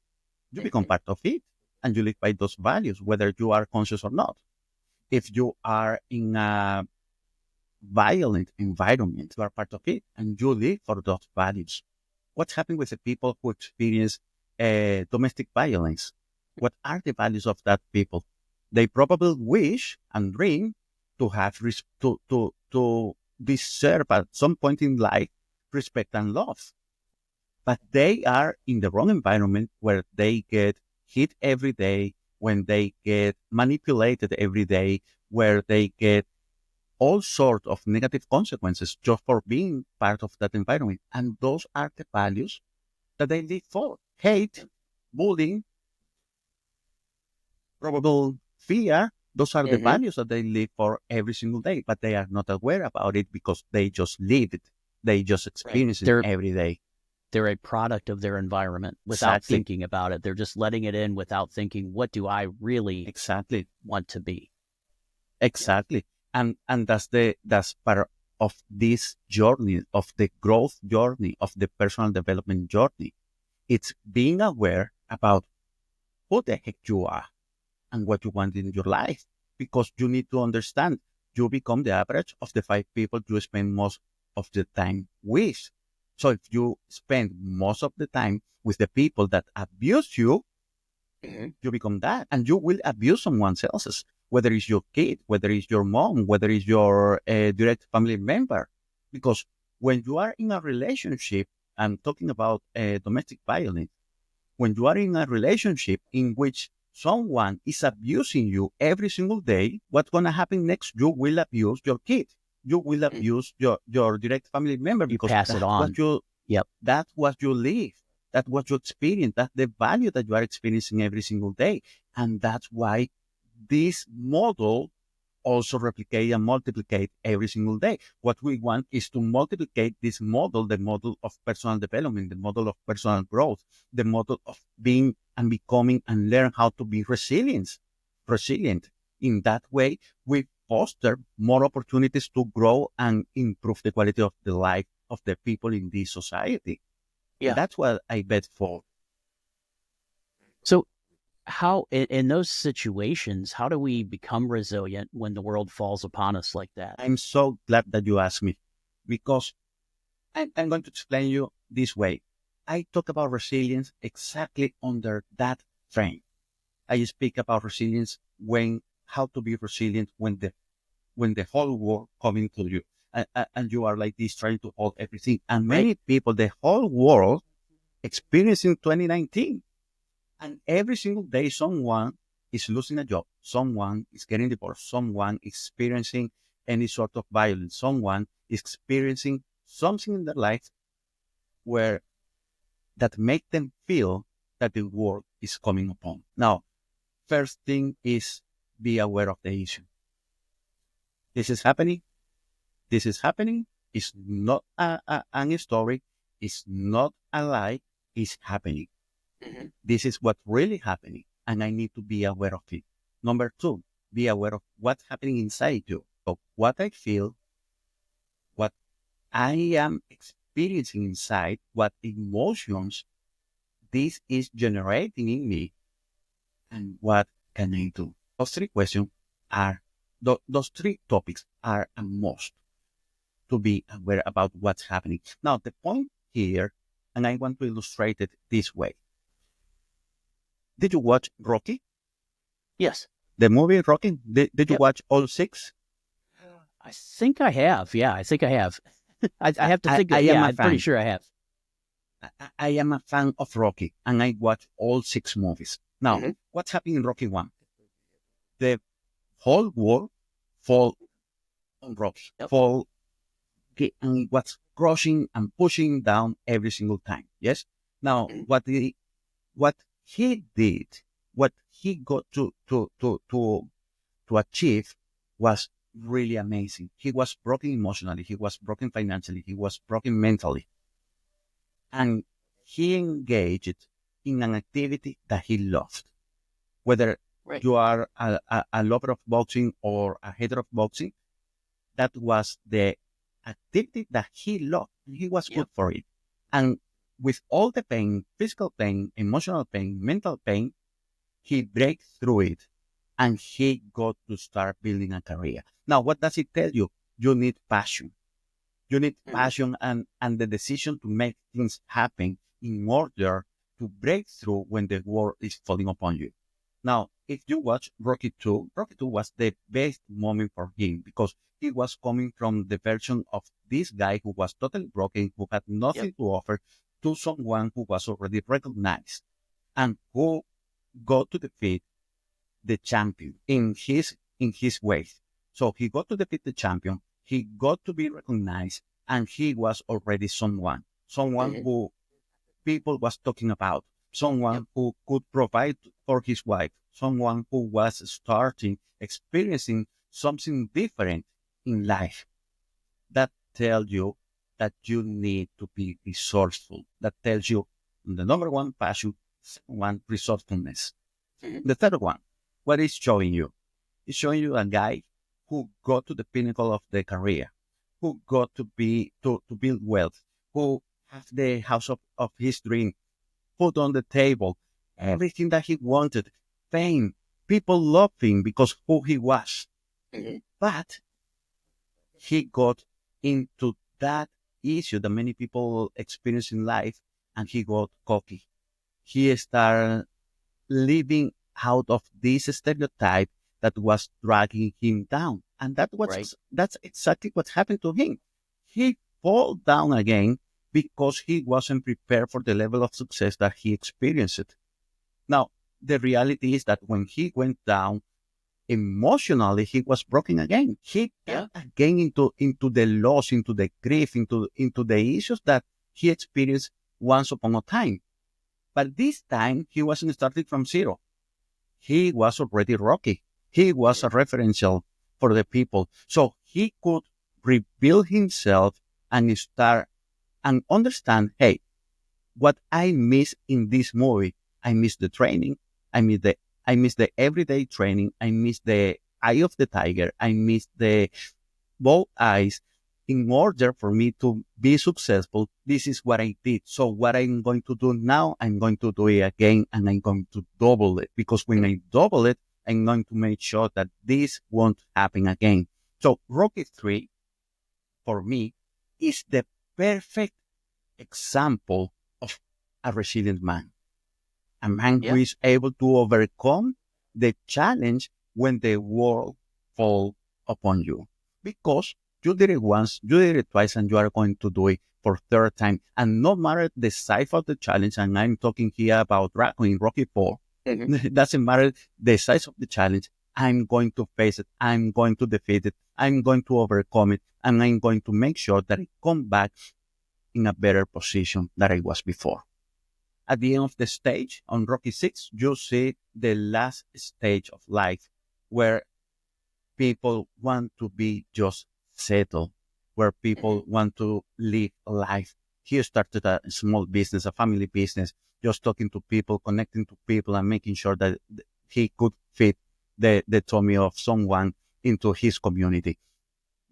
Speaker 2: you become part of it and you live by those values, whether you are conscious or not. If you are in a violent environment, you are part of it and you live for those values. What's happening with the people who experience domestic violence? What are the values of that people? They probably wish and dream to have to deserve at some point in life respect and love, but they are in the wrong environment where they get hit every day, when they get manipulated every day, where they get all sorts of negative consequences just for being part of that environment. And those are the values that they live for. Hate, bullying, probable fear, those are the values that they live for every single day, but they are not aware about it because they just live it. They just experience it every day.
Speaker 1: They're a product of their environment without
Speaker 2: Exactly.
Speaker 1: thinking about it. They're just letting it in without thinking, what do I really want to be?
Speaker 2: Exactly. And that's part of this journey, of the growth journey, of the personal development journey. It's being aware about who the heck you are and what you want in your life, because you need to understand you become the average of the 5 people you spend most of the time with. So if you spend most of the time with the people that abuse you, you become that, and you will abuse someone else's, whether it's your kid, whether it's your mom, whether it's your direct family member. Because when you are in a relationship, I'm talking about domestic violence, when you are in a relationship in which someone is abusing you every single day, what's going to happen next? You will abuse your kid. You will abuse your direct family member,
Speaker 1: You
Speaker 2: because
Speaker 1: pass it on.
Speaker 2: that's what you live. That's what you experience. That's the value that you are experiencing every single day. And that's why this model also replicate and multiplicate every single day. What we want is to multiplicate this model, the model of personal development, the model of personal growth, the model of being and becoming and learn how to be resilient. In that way, we foster more opportunities to grow and improve the quality of the life of the people in this society. And that's what I bet for.
Speaker 1: So how, in those situations, how do we become resilient when the world falls upon us like that?
Speaker 2: I'm so glad that you asked me, because I'm going to explain you this way. I talk about resilience exactly under that frame. I speak about resilience how to be resilient when the whole world coming to you, and you are like this trying to hold everything. And many people, the whole world experiencing 2019, and every single day someone is losing a job, someone is getting divorced, someone experiencing any sort of violence, someone is experiencing something in their life where that make them feel that the world is coming upon. Now, first thing is be aware of the issue. This is happening. This is happening. It's not a story. It's not a lie. It's happening.
Speaker 1: Mm-hmm.
Speaker 2: This is what's really happening, and I need to be aware of it. Number two, be aware of what's happening inside you. So what I feel, what I am experiencing inside, what emotions this is generating in me, and what can I do? Those three questions are, those three topics are a must to be aware about what's happening. Now, the point here, and I want to illustrate it this way. Did you watch Rocky?
Speaker 1: Yes.
Speaker 2: The movie Rocky? Did you watch all six?
Speaker 1: I think I have. Yeah, I think I have. I have to think.
Speaker 2: I am a
Speaker 1: I'm pretty
Speaker 2: fan.
Speaker 1: sure I have.
Speaker 2: I am a fan of Rocky, and I watched all six movies. Now, what's happening in Rocky 1? The whole world fall on Rocky, fall, and it was crushing and pushing down every single time. Yes? Now, what he did, what he got to achieve was really amazing. He was broken emotionally, he was broken financially, he was broken mentally. And he engaged in an activity that he loved. Whether you are a lover of boxing or a hater of boxing, that was the activity that he loved. He was good for it. And with all the pain, physical pain, emotional pain, mental pain, he breaks through it and he got to start building a career. Now, what does it tell you? You need passion. You need passion and the decision to make things happen in order to break through when the world is falling upon you. Now, if you watch Rocky 2, Rocky 2 was the best moment for him because he was coming from the version of this guy who was totally broken, who had nothing to offer, to someone who was already recognized and who got to defeat the champion in his ways. So he got to defeat the champion, he got to be recognized, and he was already someone who people was talking about, someone who could provide for his wife, someone who was starting, experiencing something different in life. That tells you that you need to be resourceful. That tells you the number one, passion, second one, resourcefulness. The third one, what is showing you? It's showing you a guy who got to the pinnacle of the career, who got to build wealth, who has the house of his dream, put on the table, everything that he wanted, fame. People loved him because who he was. But he got into that issue that many people experience in life, and he got cocky. He started living out of this stereotype that was dragging him down. And that's exactly what happened to him. He fall down again because he wasn't prepared for the level of success that he experienced. Now, the reality is that when he went down emotionally, he was broken again. He got again into the loss, into the grief, into the issues that he experienced once upon a time. But this time, he wasn't starting from zero. He was already Rocky. He was a referential for the people. So he could rebuild himself and start and understand, hey, what I miss in this movie, I miss the training. I miss the everyday training. I miss the eye of the tiger. I miss the both eyes. In order for me to be successful, this is what I did. So what I'm going to do now, I'm going to do it again, and I'm going to double it. Because when I double it, I'm going to make sure that this won't happen again. So Rocky 3, for me, is the perfect example of a resilient man. A man who is able to overcome the challenge when the world fall upon you. Because you did it once, you did it twice, and you are going to do it for third time. And no matter the size of the challenge, and I'm talking here about in Rocky 4, it doesn't matter the size of the challenge, I'm going to face it, I'm going to defeat it, I'm going to overcome it, and I'm going to make sure that I come back in a better position than I was before. At the end of the stage on Rocky 6, you see the last stage of life where people want to be just settled, where people want to live life. He started a small business, a family business, just talking to people, connecting to people, and making sure that he could fit the tummy of someone into his community.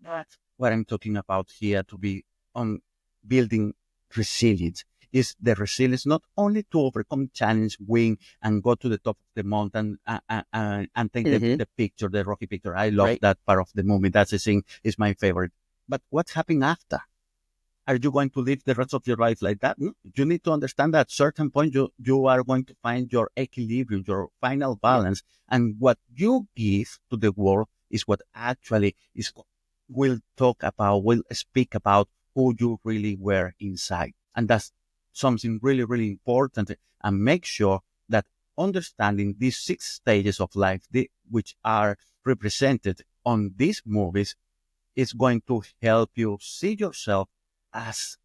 Speaker 2: That's what I'm talking about here, to be on building resilience. Is the resilience not only to overcome challenge, win, and go to the top of the mountain and take the picture, the Rocky picture. I love that part of the movie. That's the thing, is my favorite. But what's happening after? Are you going to live the rest of your life like that? No. You need to understand that at a certain point, you are going to find your equilibrium, your final balance. And what you give to the world is what actually will speak about who you really were inside. And that's something really, really important. And make sure that understanding these 6 stages of life, which are represented on these movies, is going to help you see yourself as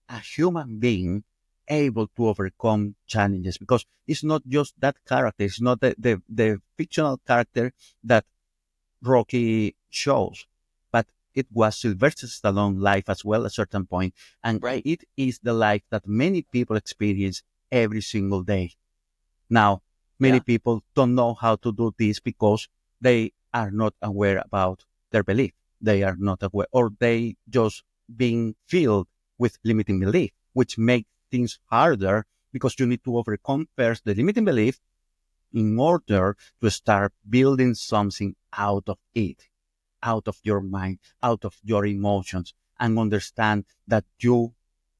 Speaker 2: a human being able to overcome challenges. Because it's not just that character, it's not the fictional character that Rocky shows, but it was Sylvester Stallone's life as well at a certain point. And it is the life that many people experience every single day. Now, many people don't know how to do this because they are not aware about their belief. They are not aware, or they just being filled with limiting belief, which makes things harder because you need to overcome first the limiting belief in order to start building something out of it, out of your mind, out of your emotions, and understand that you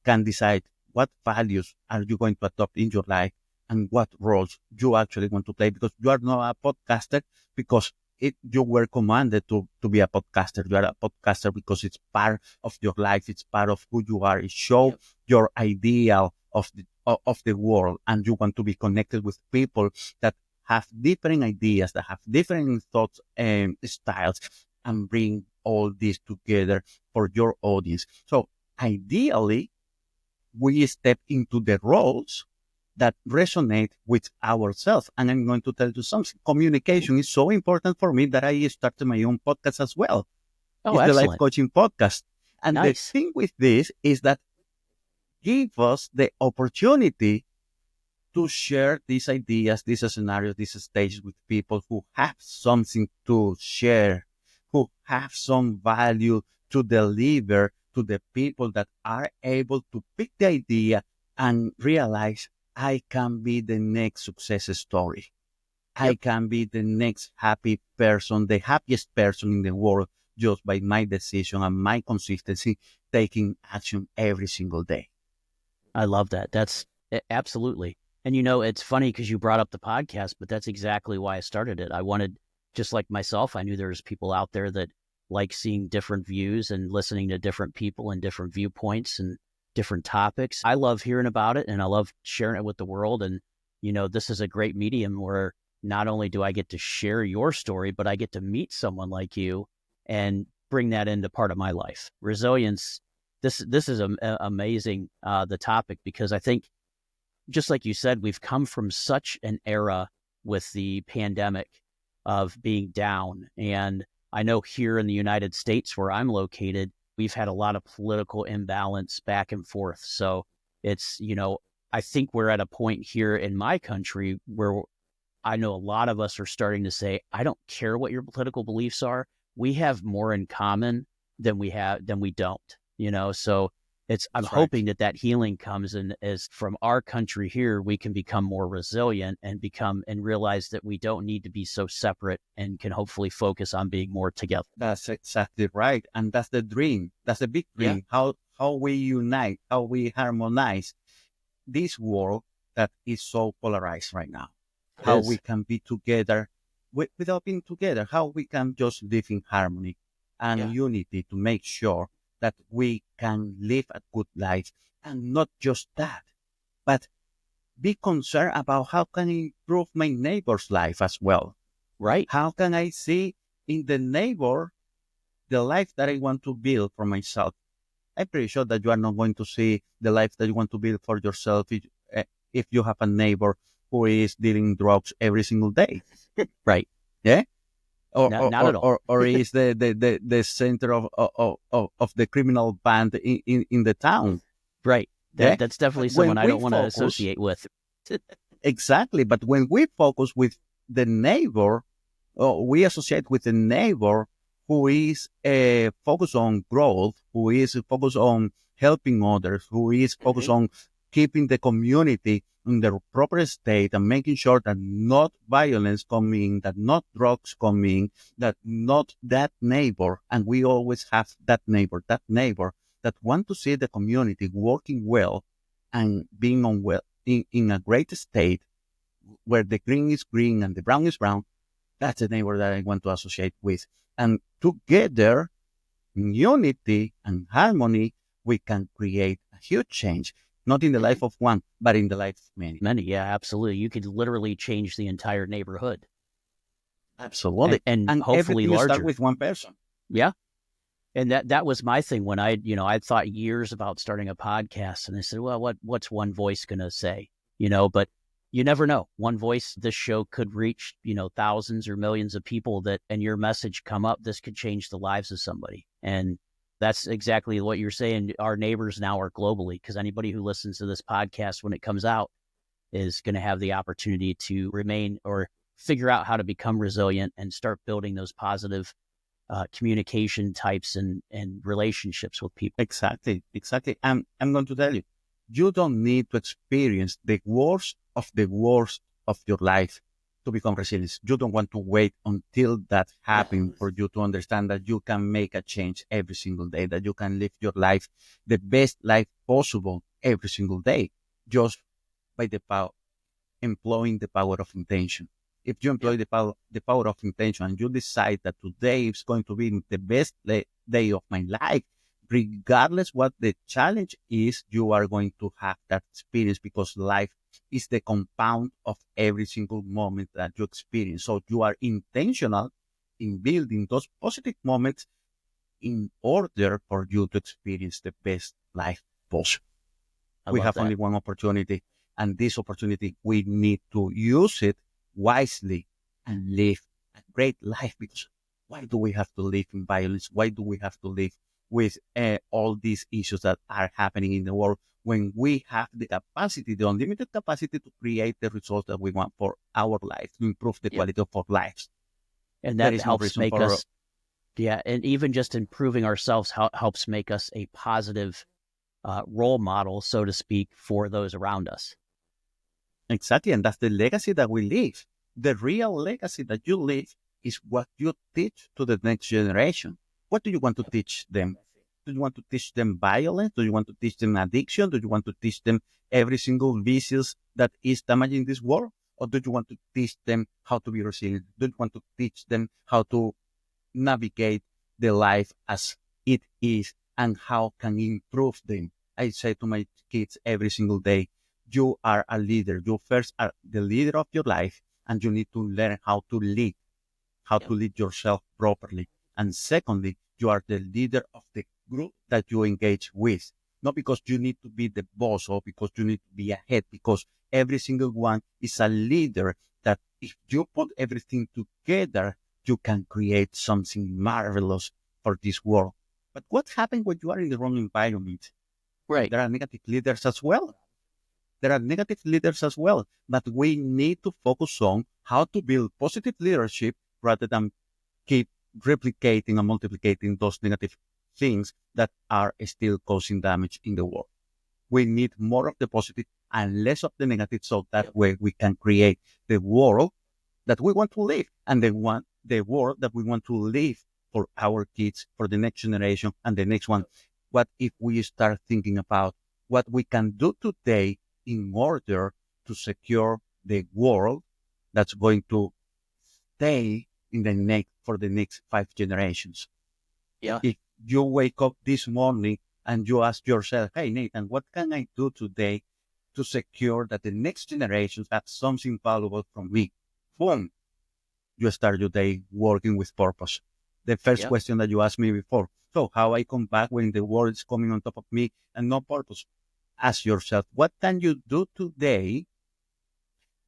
Speaker 2: can decide what values are you going to adopt in your life and what roles you actually want to play, because you are not a podcaster because you were commanded to be a podcaster. You are a podcaster because it's part of your life. It's part of who you are. It shows your ideal of the world, and you want to be connected with people that have different ideas, that have different thoughts and styles, and bring all this together for your audience. So ideally, we step into the roles that resonate with ourselves. And I'm going to tell you something. Communication is so important for me that I started my own podcast as well. It's the Life Coaching Podcast. And the thing with this is that give us the opportunity to share these ideas, these scenarios, these stages with people who have something to share, who have some value to deliver to the people that are able to pick the idea and realize, I can be the next success story. I can be the next happy person, the happiest person in the world, just by my decision and my consistency, taking action every single day.
Speaker 1: I love that. That's absolutely. And it's funny because you brought up the podcast, but that's exactly why I started it. I wanted, just like myself, I knew there's people out there that like seeing different views and listening to different people and different viewpoints and different topics. I love hearing about it, and I love sharing it with the world. And, this is a great medium where not only do I get to share your story, but I get to meet someone like you and bring that into part of my life. Resilience. This is amazing, the topic, because I think, just like you said, we've come from such an era with the pandemic of being down. And I know here in the United States, where I'm located, we've had a lot of political imbalance back and forth. So it's, I think we're at a point here in my country where I know a lot of us are starting to say, I don't care what your political beliefs are. We have more in common than we don't, so I'm hoping that healing comes in as from our country here, we can become more resilient and realize that we don't need to be so separate and can hopefully focus on being more together.
Speaker 2: That's exactly right. And that's the dream. That's the big dream. How we unite, how we harmonize this world that is so polarized right now. How we can be together without being together, how we can just live in harmony and unity to make sure that we can live a good life. And not just that, but be concerned about how can I improve my neighbor's life as well.
Speaker 1: Right.
Speaker 2: How can I see in the neighbor the life that I want to build for myself? I'm pretty sure that you are not going to see the life that you want to build for yourself if you have a neighbor who is dealing drugs every single day.
Speaker 1: Right.
Speaker 2: Yeah.
Speaker 1: Not at all.
Speaker 2: Or is the center of the criminal band in the town.
Speaker 1: Right.
Speaker 2: Yeah.
Speaker 1: That's definitely
Speaker 2: But when
Speaker 1: someone I
Speaker 2: we
Speaker 1: don't want to
Speaker 2: focus,
Speaker 1: associate with.
Speaker 2: exactly, but when we focus with the neighbor, we associate with the neighbor who is focused on growth, who is focused on helping others, who is focused on keeping the community in the proper state and making sure that not violence come in, that not drugs come in, that not that neighbor. And we always have that neighbor that want to see the community working well and being on well in a great state where the green is green and the brown is brown. That's the neighbor that I want to associate with. And together, in unity and harmony, we can create a huge change, not in the life of one, but in the life of many.
Speaker 1: Many, yeah, absolutely. You could literally change the entire neighborhood.
Speaker 2: Absolutely.
Speaker 1: And
Speaker 2: And
Speaker 1: hopefully
Speaker 2: everything starts
Speaker 1: larger.
Speaker 2: with one person.
Speaker 1: Yeah. And that was my thing when I thought years about starting a podcast, and I said, well, what's one voice going to say? But you never know. One voice, this show could reach, thousands or millions of people and your message come up. This could change the lives of somebody. And that's exactly what you're saying. Our neighbors now are globally, because anybody who listens to this podcast when it comes out is going to have the opportunity to remain or figure out how to become resilient and start building those positive communication types and relationships with people.
Speaker 2: Exactly. I'm going to tell you, you don't need to experience the worst of your life to become resilient. You don't want to wait until that happens for you to understand that you can make a change every single day, that you can live your life, the best life possible every single day, just by the power, employing the power of intention. If you employ the power of intention and you decide that today is going to be the best day of my life, regardless what the challenge is, you are going to have that experience because life is the compound of every single moment that you experience. So you are intentional in building those positive moments in order for you to experience the best life possible. We have only one opportunity, and this opportunity, we need to use it wisely and live a great life. Because why do we have to live in violence? Why do we have to live with all these issues that are happening in the world when we have the capacity, the unlimited capacity to create the results that we want for our life, to improve the quality of our lives?
Speaker 1: And that helps make us, and even just improving ourselves helps make us a positive role model, so to speak, for those around us.
Speaker 2: Exactly. And that's the legacy that we leave. The real legacy that you leave is what you teach to the next generation. What do you want to teach them? Do you want to teach them violence? Do you want to teach them addiction? Do you want to teach them every single vicious that is damaging this world? Or do you want to teach them how to be resilient? Do you want to teach them how to navigate the life as it is and how can improve them? I say to my kids every single day, you are a leader. You first are the leader of your life, and you need to learn how to lead, to lead yourself properly. And secondly, you are the leader of the group that you engage with. Not because you need to be the boss or because you need to be ahead, because every single one is a leader that if you put everything together, you can create something marvelous for this world. But what happens when you are in the wrong environment?
Speaker 1: Right.
Speaker 2: There are negative leaders as well. But we need to focus on how to build positive leadership rather than keep replicating and multiplicating those negative things that are still causing damage in the world. We need more of the positive and less of the negative, so that way we can create the world that we want to live and the world that we want to live for our kids, for the next generation and the next one. What if we start thinking about what we can do today in order to secure the world that's going to stay for the next 5 generations.
Speaker 1: Yeah.
Speaker 2: If you wake up this morning and you ask yourself, hey, Nathan, what can I do today to secure that the next generations have something valuable from me? Boom, you start your day working with purpose. The first
Speaker 1: Yeah.
Speaker 2: question that you asked me before. So how I come back when the world is coming on top of me and no purpose? Ask yourself, what can you do today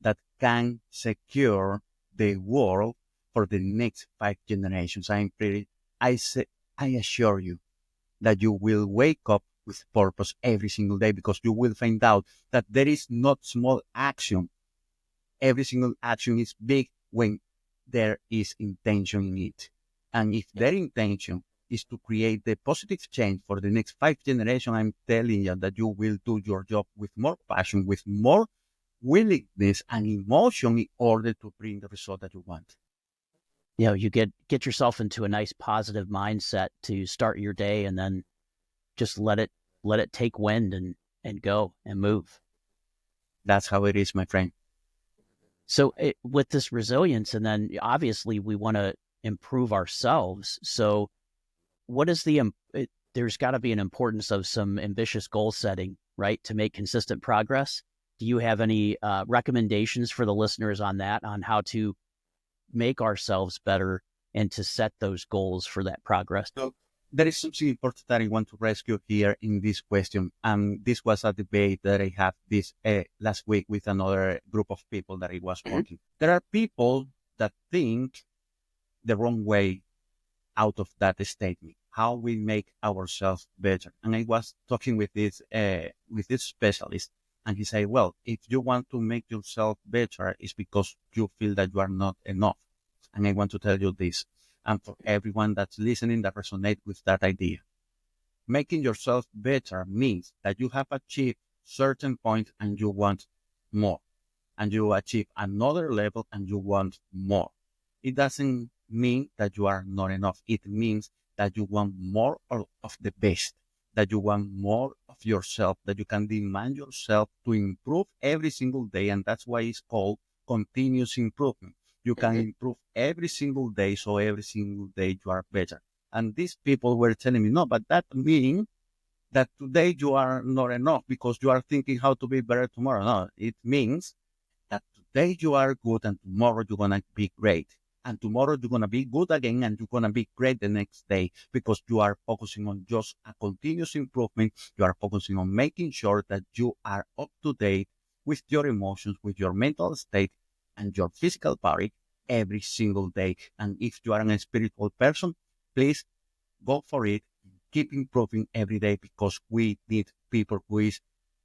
Speaker 2: that can secure the world for the next 5 generations? I say, I assure you that you will wake up with purpose every single day, because you will find out that there is not small action. Every single action is big when there is intention in it. And if
Speaker 1: Yeah.
Speaker 2: their intention is to create the positive change for the next 5 generations, I'm telling you that you will do your job with more passion, with more willingness and emotion in order to bring the result that you want.
Speaker 1: You get yourself into a nice positive mindset to start your day, and then just let it take wind and go and move.
Speaker 2: That's how it is, my friend.
Speaker 1: So with this resilience, and then obviously we want to improve ourselves. So what is there's got to be an importance of some ambitious goal setting, right, to make consistent progress. Do you have any recommendations for the listeners on that, on how to make ourselves better and to set those goals for that progress?
Speaker 2: So there is something important that I want to rescue here in this question. This was a debate that I had this last week with another group of people that I was
Speaker 1: Mhm.
Speaker 2: working. There are people that think the wrong way out of that statement, how we make ourselves better. And I was talking with this specialist, and he said, well, if you want to make yourself better, it's because you feel that you are not enough. And I want to tell you this, and for everyone that's listening that resonate with that idea, making yourself better means that you have achieved certain point and you want more, and you achieve another level and you want more. It doesn't mean that you are not enough. It means that you want more of the best, that you want more of yourself, that you can demand yourself to improve every single day. And that's why it's called continuous improvement. You can
Speaker 1: Mhm.
Speaker 2: improve every single day, so every single day you are better. And these people were telling me, no, but that means that today you are not enough because you are thinking how to be better tomorrow. No, it means that today you are good and tomorrow you're going to be great. And tomorrow you're going to be good again and you're going to be great the next day, because you are focusing on just a continuous improvement. You are focusing on making sure that you are up to date with your emotions, with your mental state and your physical body every single day. And if you are a spiritual person, please go for it. Keep improving every day, because we need people who is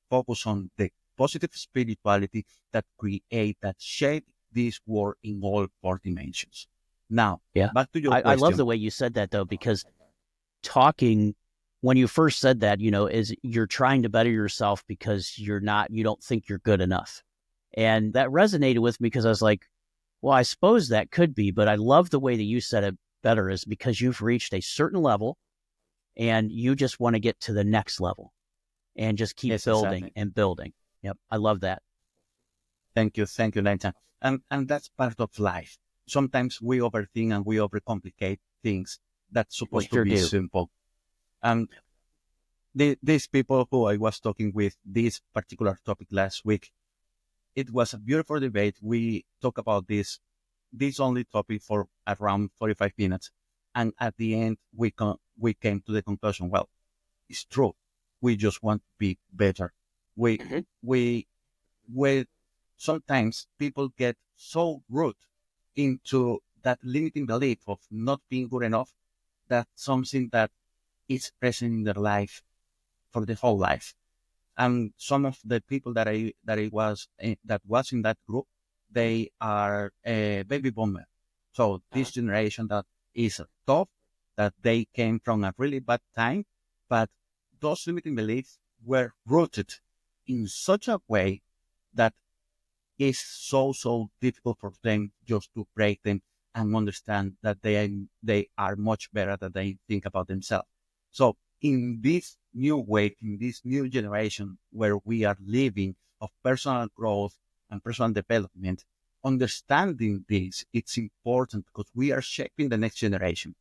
Speaker 2: focused on the positive spirituality that create, that shape this world in all 4 dimensions. Now,
Speaker 1: Yeah.
Speaker 2: back to your
Speaker 1: I love
Speaker 2: question.
Speaker 1: the way you said that, though, because talking, when you first said that, is you're trying to better yourself because you don't think you're good enough. And that resonated with me, because I was like, well, I suppose that could be, but I love the way that you said it better, is because you've reached a certain level and you just want to get to the next level and just keep
Speaker 2: Yes,
Speaker 1: building
Speaker 2: exactly.
Speaker 1: and building. Yep. I love that.
Speaker 2: Thank you, Nathan. And that's part of life. Sometimes we overthink and we overcomplicate things that's
Speaker 1: We
Speaker 2: supposed to
Speaker 1: sure
Speaker 2: be
Speaker 1: do.
Speaker 2: simple. And these people who I was talking with this particular topic last week, it was a beautiful debate. We talked about this only topic for around 45 minutes. And at the end, we came to the conclusion, well, it's true. We just want to be better. We,
Speaker 1: Mhm.
Speaker 2: we, we, sometimes people get so root into that limiting belief of not being good enough, that something that is present in their life for the whole life. And some of the people that was in that group, they are a baby boomer. So
Speaker 1: Uh,
Speaker 2: this generation that is tough, that they came from a really bad time, but those limiting beliefs were rooted in such a way that is so difficult for them just to break them and understand that they are much better than they think about themselves. So in this new way, in this new generation where we are living of personal growth and personal development, understanding this, it's important because we are shaping the next generation.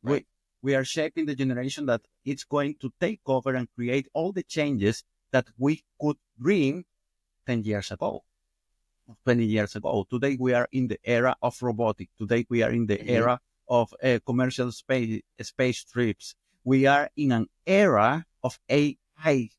Speaker 1: Right.
Speaker 2: We are shaping the generation that it's going to take over and create all the changes that we could dream 10 years ago, 20 years ago. Today, we are in the era of robotics. Today, we are in the
Speaker 1: Mm-hmm.
Speaker 2: era of commercial space trips. We are in an era of AI.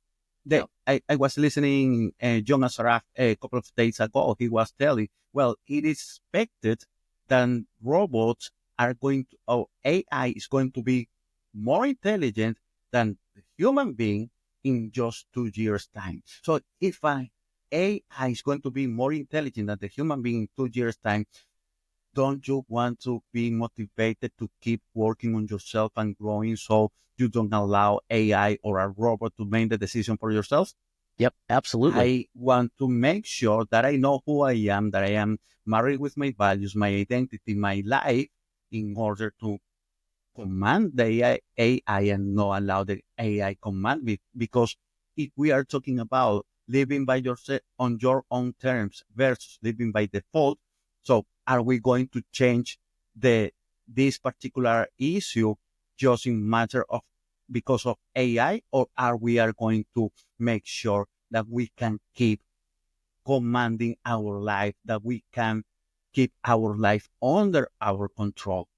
Speaker 1: Yep.
Speaker 2: I was listening John Assaraf a couple of days ago. He was telling, well, it is expected that robots are going to, or AI is going to be more intelligent than the human being in just 2 years' time. So if AI is going to be more intelligent than the human being in 2 years' time, don't you want to be motivated to keep working on yourself and growing so you don't allow AI or a robot to make the decision for yourself?
Speaker 1: Yep. Absolutely.
Speaker 2: I want to make sure that I know who I am, that I am married with my values, my identity, my life, in order to command the AI and not allow the AI command me. Because if we are talking about living by yourself on your own terms versus living by default, so are we going to change this particular issue just in matter of because of AI, or are we are going to make sure that we can keep commanding our life, that we can keep our life under our control?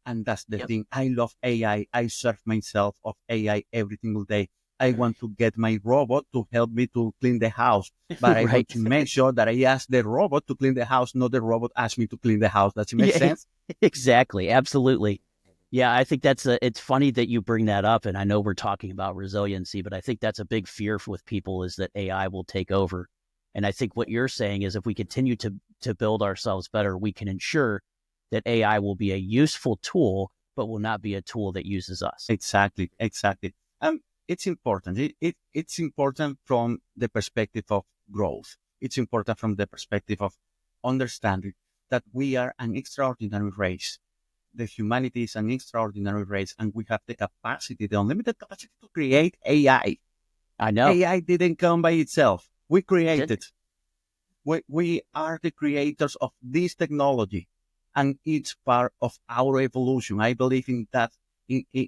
Speaker 2: And that's the
Speaker 1: Yep.
Speaker 2: thing. I love AI. I serve myself of AI every single day. I want to get my robot to help me to clean the house, but I want
Speaker 1: Right.
Speaker 2: to make sure that I ask the robot to clean the house, not the robot ask me to clean the house. Does it make
Speaker 1: Yeah.
Speaker 2: sense?
Speaker 1: Exactly. Absolutely. Yeah, I think it's funny that you bring that up. And I know we're talking about resiliency, but I think that's a big fear with people is that AI will take over. And I think what you're saying is if we continue to build ourselves better, we can ensure that AI will be a useful tool, but will not be a tool that uses us.
Speaker 2: Exactly, exactly. It's important. It's important from the perspective of growth. It's important from the perspective of understanding that we are an extraordinary race. The humanity is an extraordinary race, and we have the capacity, the unlimited capacity to create AI.
Speaker 1: I know.
Speaker 2: AI didn't come by itself. We
Speaker 1: It did.
Speaker 2: created. We are the creators of this technology, and it's part of our evolution. I believe in that.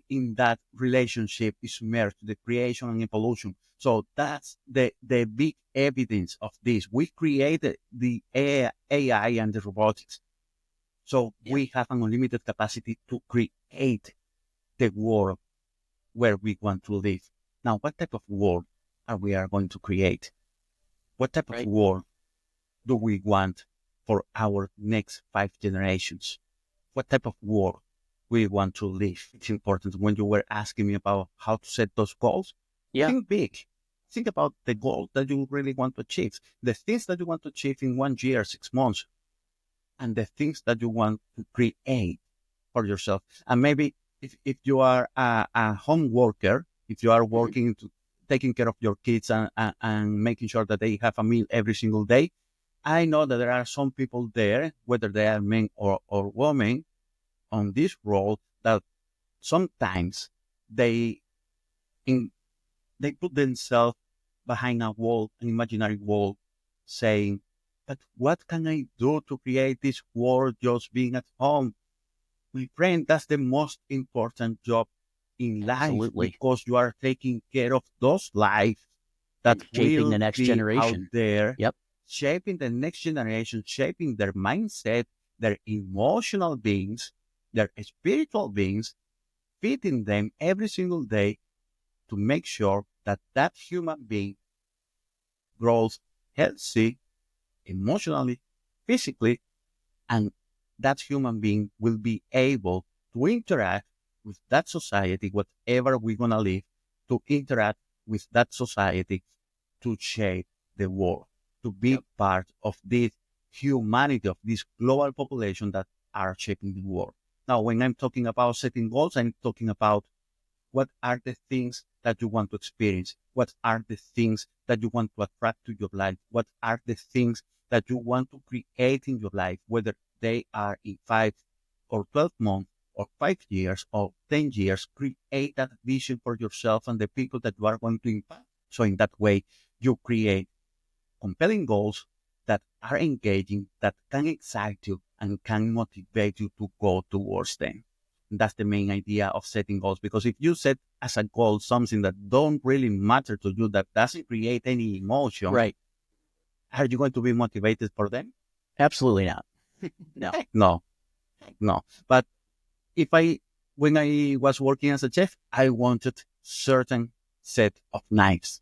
Speaker 2: In that relationship is merged the creation and evolution. So that's the big evidence of this. We created the AI and the robotics. So
Speaker 1: Yeah.
Speaker 2: we have an unlimited capacity to create the world where we want to live. Now, what type of world are we are going to create? What type of
Speaker 1: Right.
Speaker 2: world do we want for our next 5 generations? What type of world we want to live? It's important when you were asking me about how to set those goals.
Speaker 1: Yeah.
Speaker 2: Think big. Think about the goal that you really want to achieve, the things that you want to achieve in 1 year, 6 months, and the things that you want to create for yourself. And maybe if you are a home worker, if you are
Speaker 1: Mhm.
Speaker 2: working to taking care of your kids and making sure that they have a meal every single day, I know that there are some people there, whether they are men or women, on this role that sometimes they in, they put themselves behind a wall, an imaginary wall, saying, "But what can I do to create this world just being at home?" My friend, that's the most important job in life
Speaker 1: Absolutely.
Speaker 2: because you are taking care of those lives that
Speaker 1: And shaping
Speaker 2: will
Speaker 1: the next
Speaker 2: be out
Speaker 1: generation.
Speaker 2: there,
Speaker 1: Yep.
Speaker 2: shaping the next generation, shaping their mindset, their emotional beings, their spiritual beings, feeding them every single day to make sure that that human being grows healthy emotionally, physically, and that human being will be able to interact with that society, whatever we're going to live, to interact with that society to shape the world, to be
Speaker 1: Yep.
Speaker 2: part of this humanity, of this global population that are shaping the world. Now, when I'm talking about setting goals, I'm talking about what are the things that you want to experience? What are the things that you want to attract to your life? What are the things that you want to create in your life, whether they are in 5 or 12 months or 5 years or 10 years? Create that vision for yourself and the people that you are going to impact. So in that way, you create compelling goals that are engaging, that can excite you and can motivate you to go towards them. That's the main idea of setting goals, because if you set as a goal something that don't really matter to you, that doesn't create any emotion,
Speaker 1: Right.
Speaker 2: are you going to be motivated for them?
Speaker 1: Absolutely not. No.
Speaker 2: No, no. But when I was working as a chef, I wanted certain set of knives.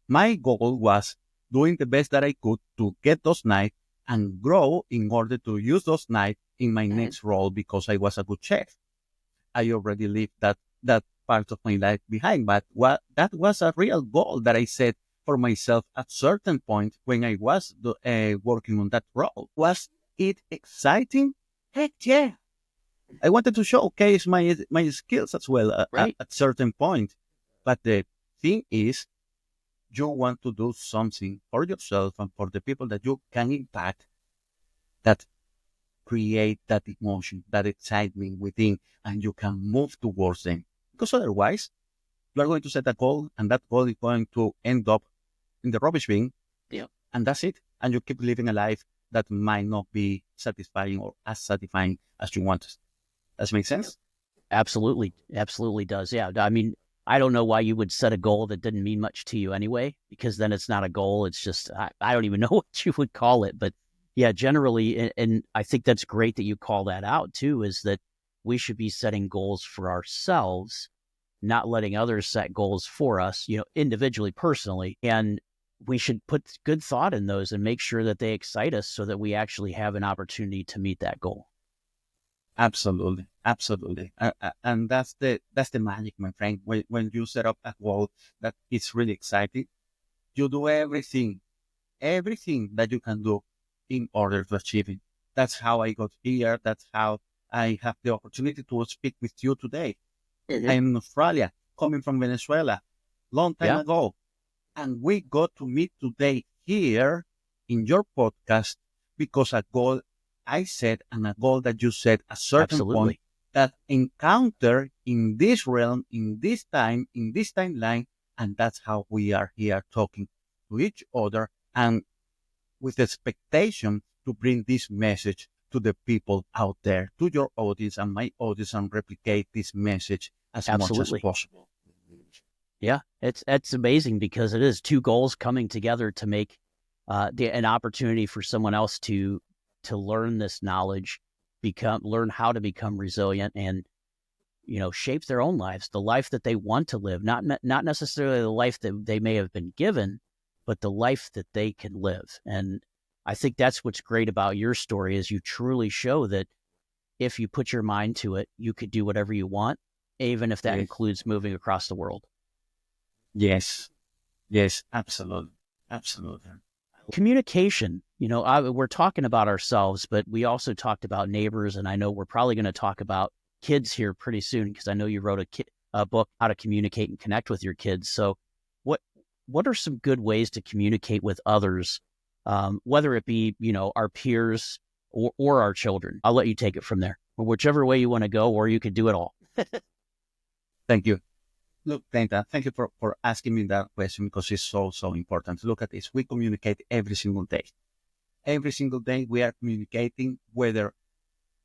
Speaker 2: My goal was doing the best that I could to get those knives and grow in order to use those knives in my next role, because I was a good chef. I already left that part of my life behind, but that was a real goal that I set for myself at certain point when I was working on that role. Was it exciting? Heck yeah! I wanted to showcase my skills as well
Speaker 1: Right.
Speaker 2: at certain point. But the thing is, you want to do something for yourself and for the people that you can impact, that create that emotion, that excitement within, and you can move towards them. Because otherwise, you are going to set a goal, and that goal is going to end up in the rubbish bin,
Speaker 1: Yeah.
Speaker 2: and that's it. And you keep living a life that might not be satisfying or as satisfying as you want. Does that make sense?
Speaker 1: Absolutely. Absolutely does. Yeah. I mean, I don't know why you would set a goal that didn't mean much to you anyway, because then it's not a goal. It's just, I don't even know what you would call it. But yeah, generally, and I think that's great that you call that out too, is that we should be setting goals for ourselves, not letting others set goals for us, individually, personally. And we should put good thought in those and make sure that they excite us so that we actually have an opportunity to meet that goal.
Speaker 2: Absolutely, absolutely, and that's the magic, my friend. When you set up a goal that it's really exciting, you do everything that you can do in order to achieve it. That's how I got here. That's how I have the opportunity to speak with you today.
Speaker 1: Mhm.
Speaker 2: I'm in Australia, coming from Venezuela, long time
Speaker 1: Yeah,
Speaker 2: ago, and we got to meet today here in your podcast because a goal I set and a goal that you set a certain point
Speaker 1: absolutely.
Speaker 2: that encounter in this realm, in this timeline, and that's how we are here talking to each other and with expectation to bring this message to the people out there, to your audience and my audience, and replicate this message as much as
Speaker 1: Absolutely.
Speaker 2: possible.
Speaker 1: Yeah, it's amazing because it is two goals coming together to make an opportunity for someone else to learn this knowledge, learn how to become resilient, and shape their own lives, the life that they want to live, not necessarily the life that they may have been given, but the life that they can live. And I think that's what's great about your story is you truly show that if you put your mind to it, you could do whatever you want, even if that
Speaker 2: Yes,
Speaker 1: includes moving across the world.
Speaker 2: yes, yes, absolutely, absolutely.
Speaker 1: Communication, we're talking about ourselves, but we also talked about neighbors. And I know we're probably going to talk about kids here pretty soon because I know you wrote a book, How to Communicate and Connect with Your Kids. So what, what are some good ways to communicate with others, whether it be, our peers or our children? I'll let you take it from there, or whichever way you want to go, or you could do it all.
Speaker 2: Thank you. Look, Tenta, thank you for asking me that question because it's so, so important. Look at this. We communicate every single day. Every single day we are communicating, whether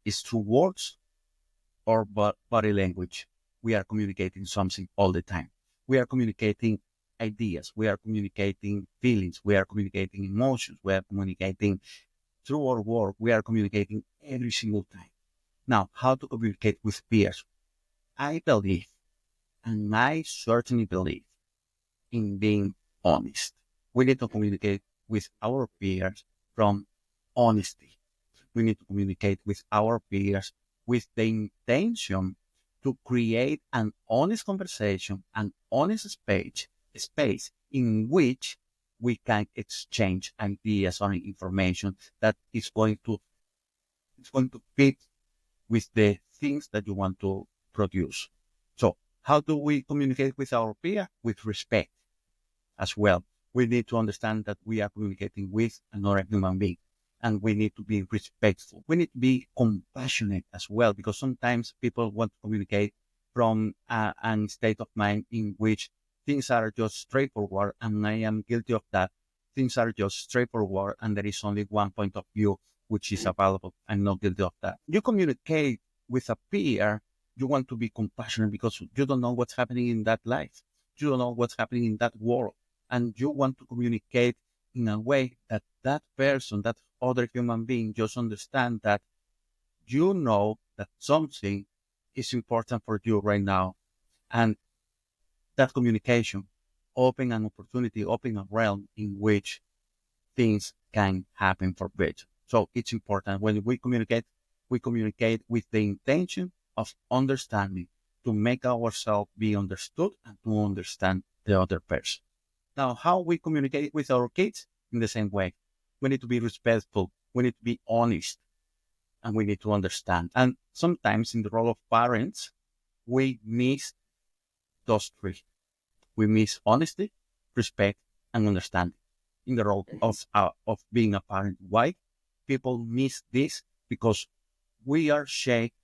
Speaker 2: it's through words or body language. We are communicating something all the time. We are communicating ideas. We are communicating feelings. We are communicating emotions. We are communicating through our work. We are communicating every single time. Now, how to communicate with peers? I believe, and I certainly believe, in being honest. We need to communicate with our peers from honesty. We need to communicate with our peers with the intention to create an honest conversation, an honest space in which we can exchange ideas or information that is going to fit with the things that you want to produce. So how do we communicate with our peer? With respect as well. We need to understand that we are communicating with another human being and we need to be respectful. We need to be compassionate as well, because sometimes people want to communicate from a state of mind in which things are just straightforward, and I am guilty of that. things are just straightforward and there is only one point of view which is available. I'm not guilty of that. You communicate with a peer, you want to be compassionate because you don't know what's happening in that life. You don't know what's happening in that world. And you want to communicate in a way that that person, that other human being just understand that you know that something is important for you right now. And that communication open an opportunity, open a realm in which things can happen for both. So it's important when we communicate with the intention of understanding to make ourselves be understood and to understand the other person. Now, how we communicate with our kids in the same way. We need to be respectful. We need to be honest and we need to understand. And sometimes in the role of parents, we miss those three. We miss honesty, respect, and understanding in the role of being a parent. Why? People miss this because we are shaped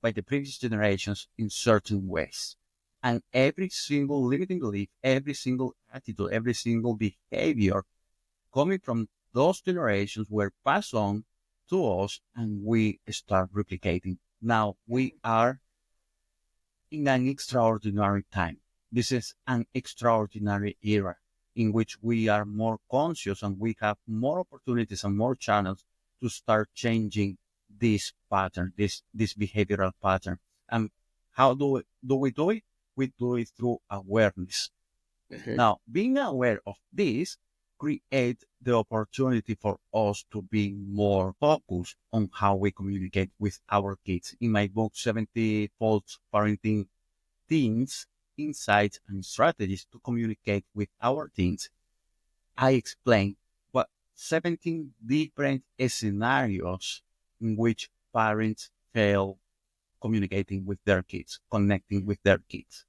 Speaker 2: by the previous generations in certain ways. And every single limiting belief, every single attitude, every single behavior coming from those generations were passed on to us and we start replicating. Now we are in an extraordinary time. This is an extraordinary era in which we are more conscious and we have more opportunities and more channels to start changing this pattern, this behavioral pattern. And how do we do it? We do it through awareness. Mm-hmm. Now, being aware of this create the opportunity for us to be more focused on how we communicate with our kids. In my book, 70-Fold Parenting Teens, Insights and Strategies to Communicate with Our Teens, I explain what 17 different scenarios in which parents fail communicating with their kids, connecting with their kids.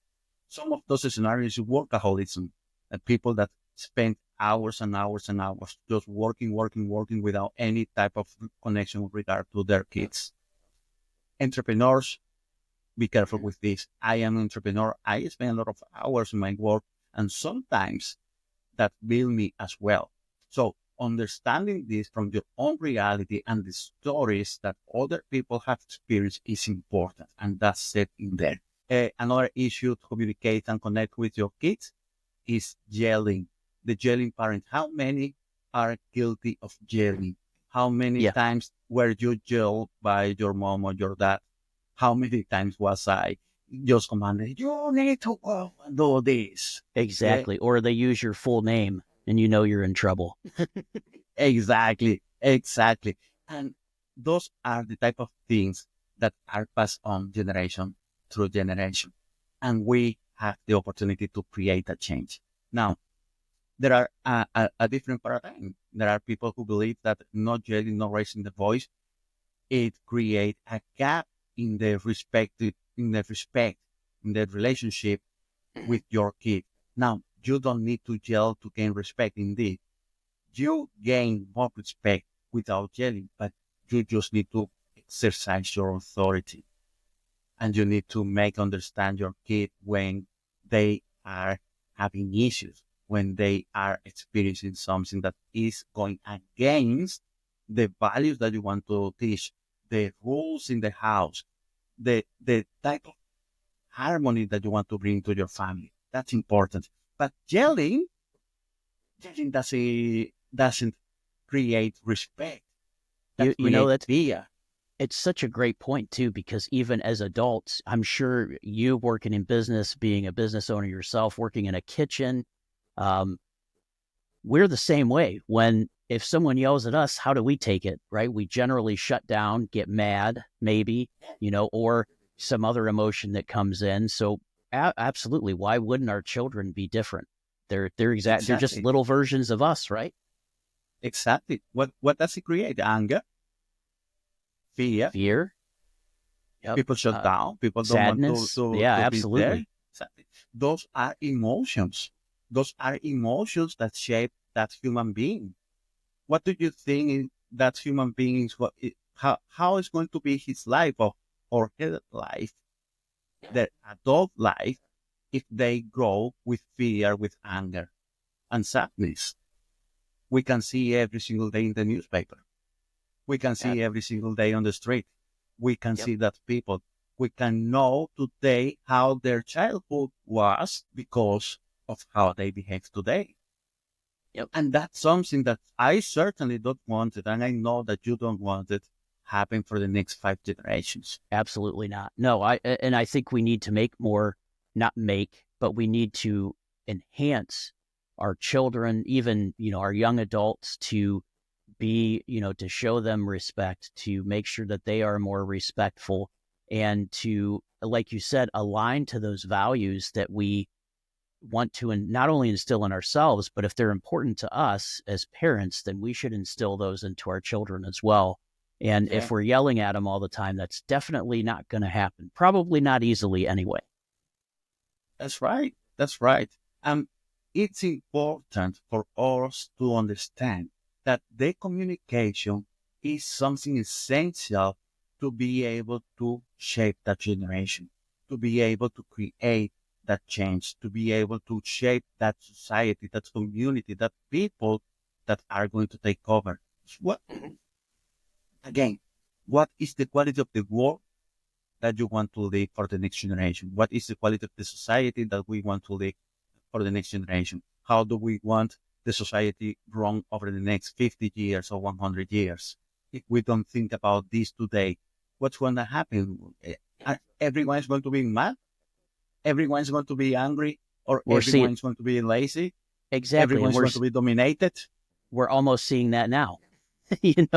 Speaker 2: Some of those scenarios is workaholism, and people that spend hours and hours and hours just working without any type of connection with regard to their kids. Entrepreneurs, be careful with this. I am an entrepreneur. I spend a lot of hours in my work, and sometimes that build me as well. So understanding this from your own reality and the stories that other people have experienced is important, and that's set in there. Another issue to communicate and connect with your kids is yelling. The yelling parent. How many are guilty of yelling? How many times were you yelled by your mom or your dad? How many times was I just commanded, you need to go and do this?
Speaker 1: Exactly. Yeah? Or they use your full name and you know you're in trouble.
Speaker 2: Exactly. And those are the type of things that are passed on generation through generation. And we have the opportunity to create a change. Now, there are a different paradigm. There are people who believe that not yelling, not raising the voice, it creates a gap in the relationship with your kid. Now, you don't need to yell to gain respect. Indeed, you gain more respect without yelling, but you just need to exercise your authority. And you need to make understand your kid when they are having issues, when they are experiencing something that is going against the values that you want to teach, the rules in the house, the type of harmony that you want to bring to your family. That's important. But yelling doesn't create respect.
Speaker 1: You know, that's fear. It's such a great point too, because even as adults, I'm sure you working in business, being a business owner yourself, working in a kitchen, we're the same way. If someone yells at us, how do we take it, right? We generally shut down, get mad, maybe, or some other emotion that comes in. So absolutely, why wouldn't our children be different? They're just little versions of us, right?
Speaker 2: Exactly. What does it create? Anger, fear. Yep. People shut down. People
Speaker 1: sadness.
Speaker 2: don't want to
Speaker 1: absolutely.
Speaker 2: be there. Exactly. Those are emotions. Those are emotions that shape that human being. What do you think that human being is? How is going to be his life or her life, their adult life, if they grow with fear, with anger and sadness? we can see every single day in the newspaper. We can see every single day on the street. We can see that people, we can know today how their childhood was because of how they behave today. And that's something that I certainly don't want it. And I know that you don't want it happen for the next 5 generations.
Speaker 1: Absolutely not. No, I think we need to make more, not make, but we need to enhance our children, even, our young adults, to be, to show them respect, to make sure that they are more respectful, and to, like you said, align to those values that we want to not only instill in ourselves, but if they're important to us as parents, then we should instill those into our children as well. And if we're yelling at them all the time, that's definitely not going to happen. Probably not easily anyway.
Speaker 2: That's right. That's right. And it's important for us to understand that the communication is something essential to be able to shape that generation, to be able to create that change, to be able to shape that society, that community, that people that are going to take over. What, again, what is the quality of the world that you want to leave for the next generation? What is the quality of the society that we want to leave for the next generation? How do we want the society run over the next 50 years or 100 years? If we don't think about this today, what's going to happen? Everyone's going to be mad? Everyone's going to be angry? Or everyone's going to be lazy?
Speaker 1: Exactly.
Speaker 2: Everyone's going to be dominated?
Speaker 1: We're almost seeing that now, in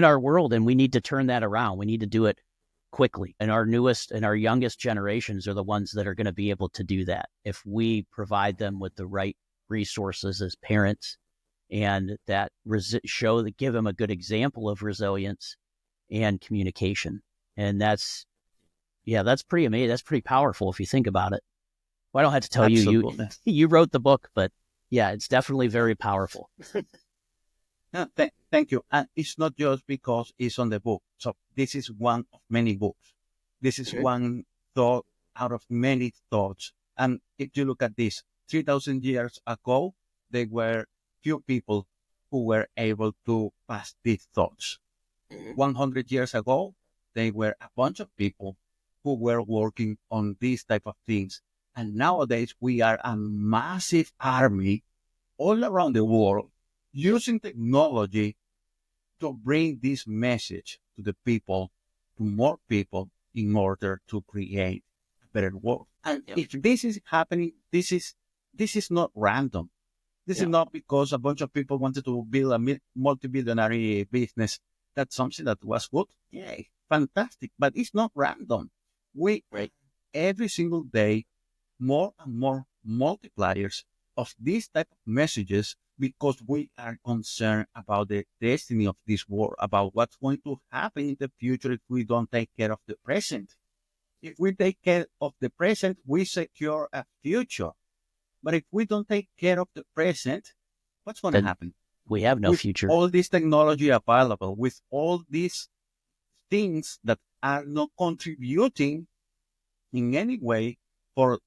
Speaker 1: our world, and we need to turn that around. We need to do it quickly. And our newest and our youngest generations are the ones that are going to be able to do that if we provide them with the right resources as parents, and that give them a good example of resilience and communication. And that's pretty amazing. That's pretty powerful if you think about it. Well, I don't have to tell you, you wrote the book, but yeah, it's definitely very powerful.
Speaker 2: No, thank you. And it's not just because it's on the book. So this is one of many books. This is one thought out of many thoughts. And if you look at this, 3,000 years ago, there were few people who were able to pass these thoughts. 100 years ago, there were a bunch of people who were working on these type of things. And nowadays, we are a massive army all around the world using technology to bring this message to the people, to more people, in order to create a better world. And if this is happening, this is not random. This is not because a bunch of people wanted to build a multi-billionaire business. That's something that was good. Yeah, fantastic. But it's not random. Every single day, more and more multipliers of these type of messages, because we are concerned about the destiny of this world, about what's going to happen in the future if we don't take care of the present. If we take care of the present, we secure a future. But if we don't take care of the present, what's going to happen?
Speaker 1: We have no future.
Speaker 2: All this technology available, with all these things that are not contributing in any way for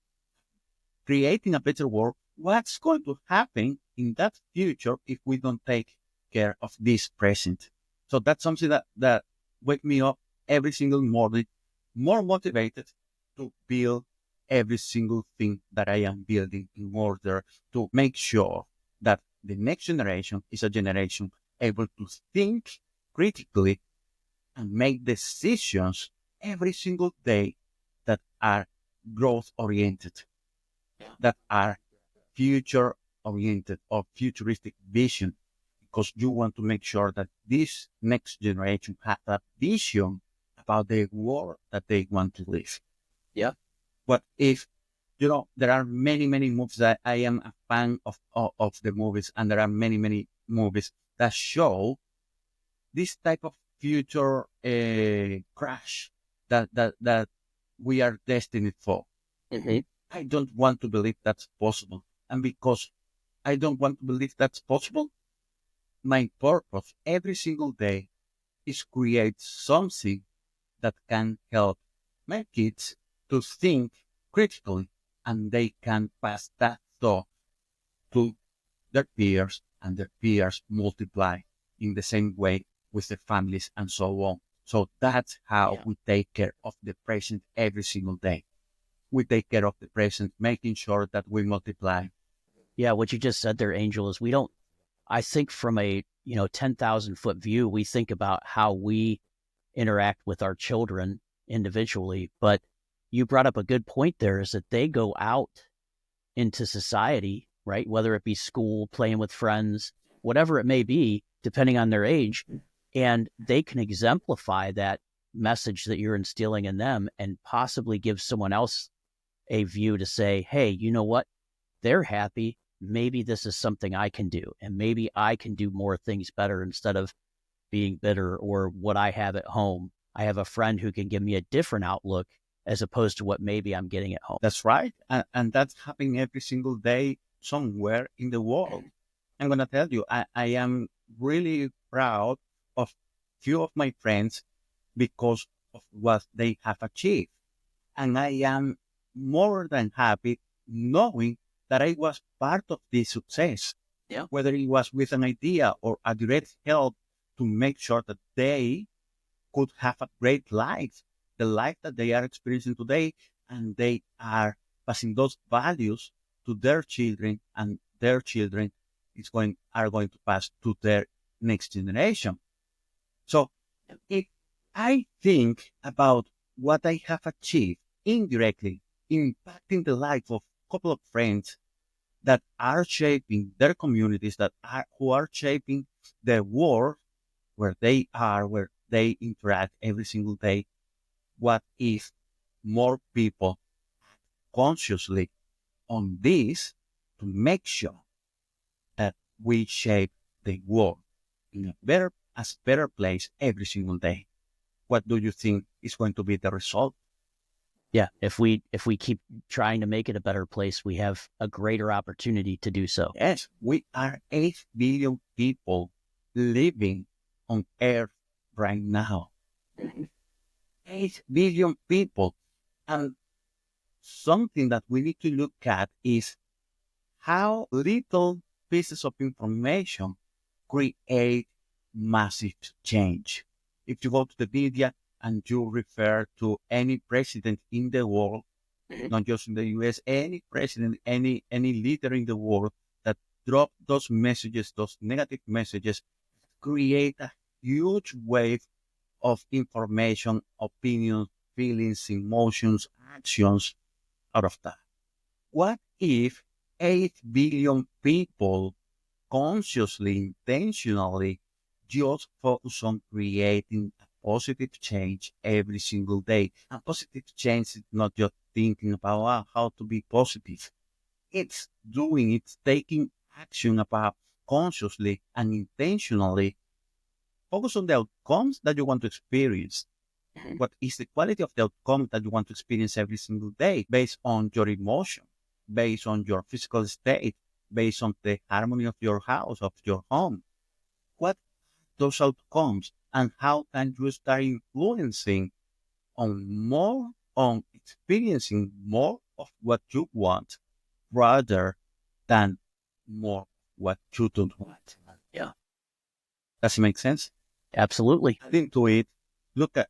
Speaker 2: creating a better world, what's going to happen in that future if we don't take care of this present? So that's something that wake me up every single morning, more motivated to build every single thing that I am building in order to make sure that the next generation is a generation able to think critically and make decisions every single day that are growth oriented, that are future oriented or futuristic vision, because you want to make sure that this next generation has a vision about the world that they want to live.
Speaker 1: Yeah.
Speaker 2: But if, there are many, many movies that I am a fan of the movies, and there are many, many movies that show this type of future crash that we are destined for.
Speaker 1: Mm-hmm.
Speaker 2: I don't want to believe that's possible. And because I don't want to believe that's possible, my purpose every single day is create something that can help my kids to think critically, and they can pass that thought to their peers, and their peers multiply in the same way with their families and so on. So that's how we take care of the present every single day. We take care of the present, making sure that we multiply.
Speaker 1: Yeah, what you just said there, Angel, is we don't, I think from a, 10,000 foot view, we think about how we interact with our children individually. But you brought up a good point there, is that they go out into society, right? Whether it be school, playing with friends, whatever it may be, depending on their age, and they can exemplify that message that you're instilling in them and possibly give someone else a view to say, hey, you know what? They're happy. Maybe this is something I can do, and maybe I can do more things better instead of being bitter or what I have at home. I have a friend who can give me a different outlook as opposed to what maybe I'm getting at home.
Speaker 2: That's right. And that's happening every single day somewhere in the world. I'm going to tell you, I am really proud of few of my friends because of what they have achieved. And I am more than happy knowing that I was part of this success, whether it was with an idea or a direct help to make sure that they could have a great life, the life that they are experiencing today, and they are passing those values to their children, and their children are going to pass to their next generation. So if I think about what I have achieved indirectly, impacting the life of a couple of friends that are shaping their communities, who are shaping the world where they are, where they interact every single day, what if more people consciously on this to make sure that we shape the world in a better place every single day? What do you think is going to be the result?
Speaker 1: Yeah, if we keep trying to make it a better place, we have a greater opportunity to do so.
Speaker 2: Yes, we are 8 billion people living on Earth right now. 8 billion people. And something that we need to look at is how little pieces of information create massive change. If you go to the media and you refer to any president in the world, not just in the US, any president, any leader in the world that drop those messages, those negative messages, create a huge wave of information, opinions, feelings, emotions, actions out of that. What if 8 billion people consciously, intentionally, just focus on creating a positive change every single day? And positive change is not just thinking about how to be positive. It's taking action about consciously and intentionally focus on the outcomes that you want to experience. What is the quality of the outcome that you want to experience every single day based on your emotion, based on your physical state, based on the harmony of your house, of your home? What are those outcomes, and how can you start influencing on experiencing more of what you want rather than more what you don't want?
Speaker 1: Yeah,
Speaker 2: Does it make sense?
Speaker 1: absolutely.
Speaker 2: Add into it, look at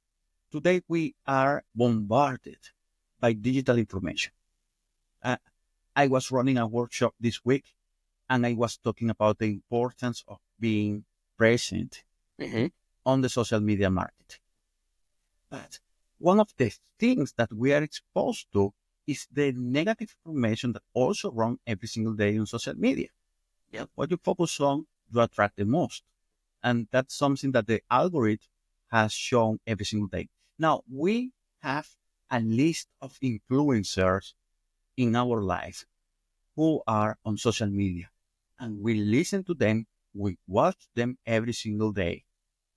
Speaker 2: today we are bombarded by digital information. I was running a workshop this week and I was talking about the importance of being present on the social media market. But one of the things that we are exposed to is the negative information that also runs every single day on social media. What you focus on, you attract the most. And that's something that the algorithm has shown every single day. Now, we have a list of influencers in our life who are on social media. And we listen to them, we watch them every single day,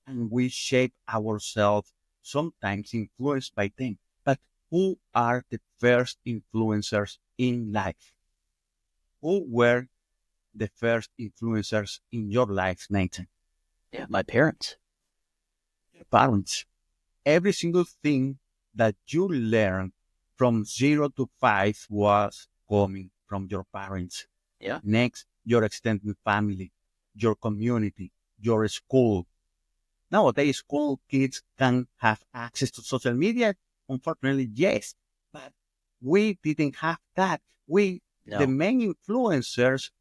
Speaker 2: and we shape ourselves, sometimes influenced by them. But who are the first influencers in life? Who were the first influencers in your life, Nathan?
Speaker 1: Yeah, my parents.
Speaker 2: Your parents. Every single thing that you learned from 0 to 5 was coming from your parents.
Speaker 1: Yeah.
Speaker 2: Next, your extended family. your community, your school. Nowadays, school kids can have access to social media. Unfortunately, yes, but we didn't have that. The
Speaker 1: No.
Speaker 2: main influencers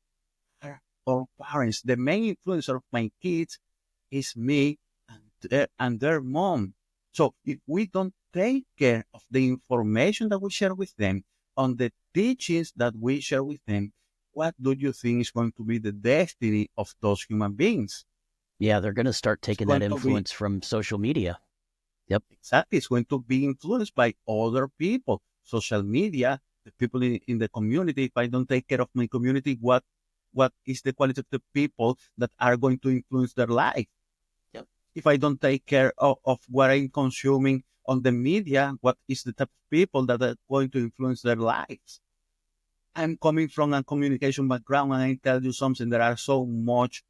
Speaker 2: are our parents. The main influencer of my kids is me and their mom. So if we don't take care of the information that we share with them, on the teachings that we share with them, what do you think is going to be the destiny of those human beings?
Speaker 1: Yeah, they're going to start
Speaker 2: It's
Speaker 1: taking that
Speaker 2: going to be
Speaker 1: influence from social media. Yep.
Speaker 2: exactly. It's going to be influenced by other people, social media, the people in the community. If I don't take care of my community, what is the quality of the people that are going to influence their life?
Speaker 1: Yep.
Speaker 2: If I don't take care of what I'm consuming on the media, what is the type of people that are going to influence their lives? I'm coming from a communication background, and I tell you something. There are so much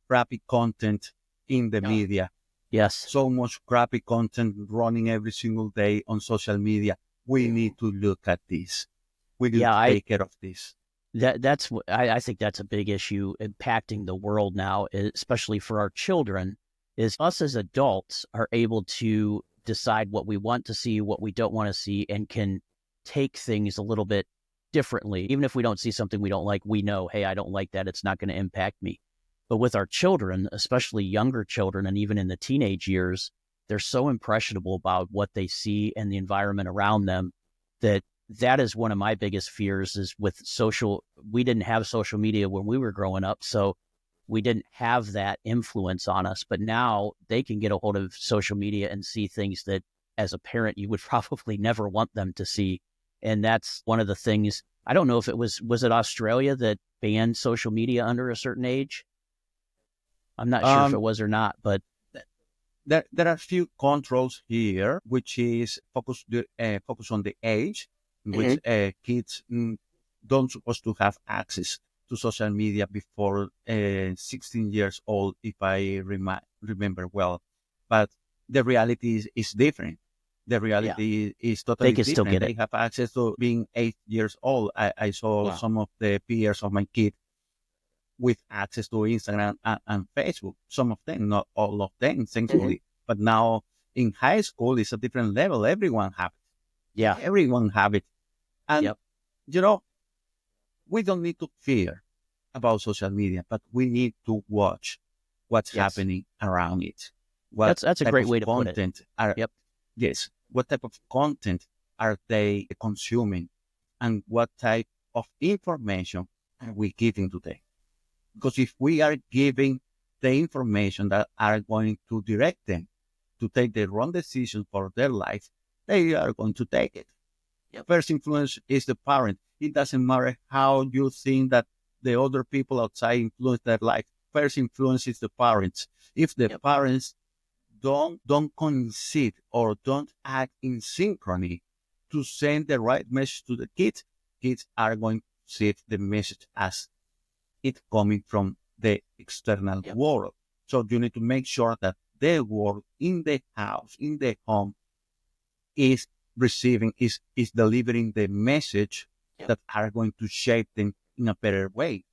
Speaker 2: crappy content in the
Speaker 1: Yeah.
Speaker 2: media,
Speaker 1: Yes.
Speaker 2: so much crappy content running every single day on social media. We need to look at this. We need
Speaker 1: Yeah,
Speaker 2: to take care of this.
Speaker 1: I think that's a big issue impacting the world now, especially for our children, is us as adults are able to decide what we want to see, what we don't want to see, and can take things a little bit differently. Even if we don't see something we don't like, we know, hey, I don't like that. It's not going to impact me. But with our children, especially younger children, and even in the teenage years, they're so impressionable about what they see and the environment around them that is one of my biggest fears is with we didn't have social media when we were growing up. So we didn't have that influence on us, but now they can get a hold of social media and see things that as a parent, you would probably never want them to see. And that's one of the things. I don't know if was it Australia that banned social media under a certain age? I'm not sure if it
Speaker 2: Um,
Speaker 1: was or not, but
Speaker 2: there are a few controls here, which is focus on the age in
Speaker 1: Mhm.
Speaker 2: which kids don't supposed to have access to social media before 16 years old, if I remember well. But the reality is different. The
Speaker 1: Yeah,
Speaker 2: reality is
Speaker 1: they
Speaker 2: totally
Speaker 1: can still
Speaker 2: different.
Speaker 1: get it.
Speaker 2: They have access to being 8 years old. I saw
Speaker 1: Wow.
Speaker 2: some of the peers of my kid with access to Instagram and Facebook. Some of them, not all of them,
Speaker 1: Mhm.
Speaker 2: thankfully. But now in high school, it's a different level. Everyone have it.
Speaker 1: Yeah.
Speaker 2: Everyone have it. And,
Speaker 1: Yep.
Speaker 2: you know, we don't need to fear about social media, but we need to watch what's
Speaker 1: Yes.
Speaker 2: happening around it. What
Speaker 1: That's a
Speaker 2: type
Speaker 1: great
Speaker 2: of
Speaker 1: way to put it.
Speaker 2: content are,
Speaker 1: Yep.
Speaker 2: yes, what type of content are they consuming? And what type of information are we giving to them? Because if we are giving the information that are going to direct them to take the wrong decision for their life, they are going to take it.
Speaker 1: Yep.
Speaker 2: First influence is the parent. It doesn't matter how you think that the other people outside influence their life. First influence is the parents. If the
Speaker 1: Yep.
Speaker 2: parents don't coincide or don't act in synchrony to send the right message to the kids, kids are going to see the message as it coming from the external
Speaker 1: Yep.
Speaker 2: world. So you need to make sure that the world in the house, in the home, is is delivering the message
Speaker 1: Yep.
Speaker 2: that are going to shape them in a better way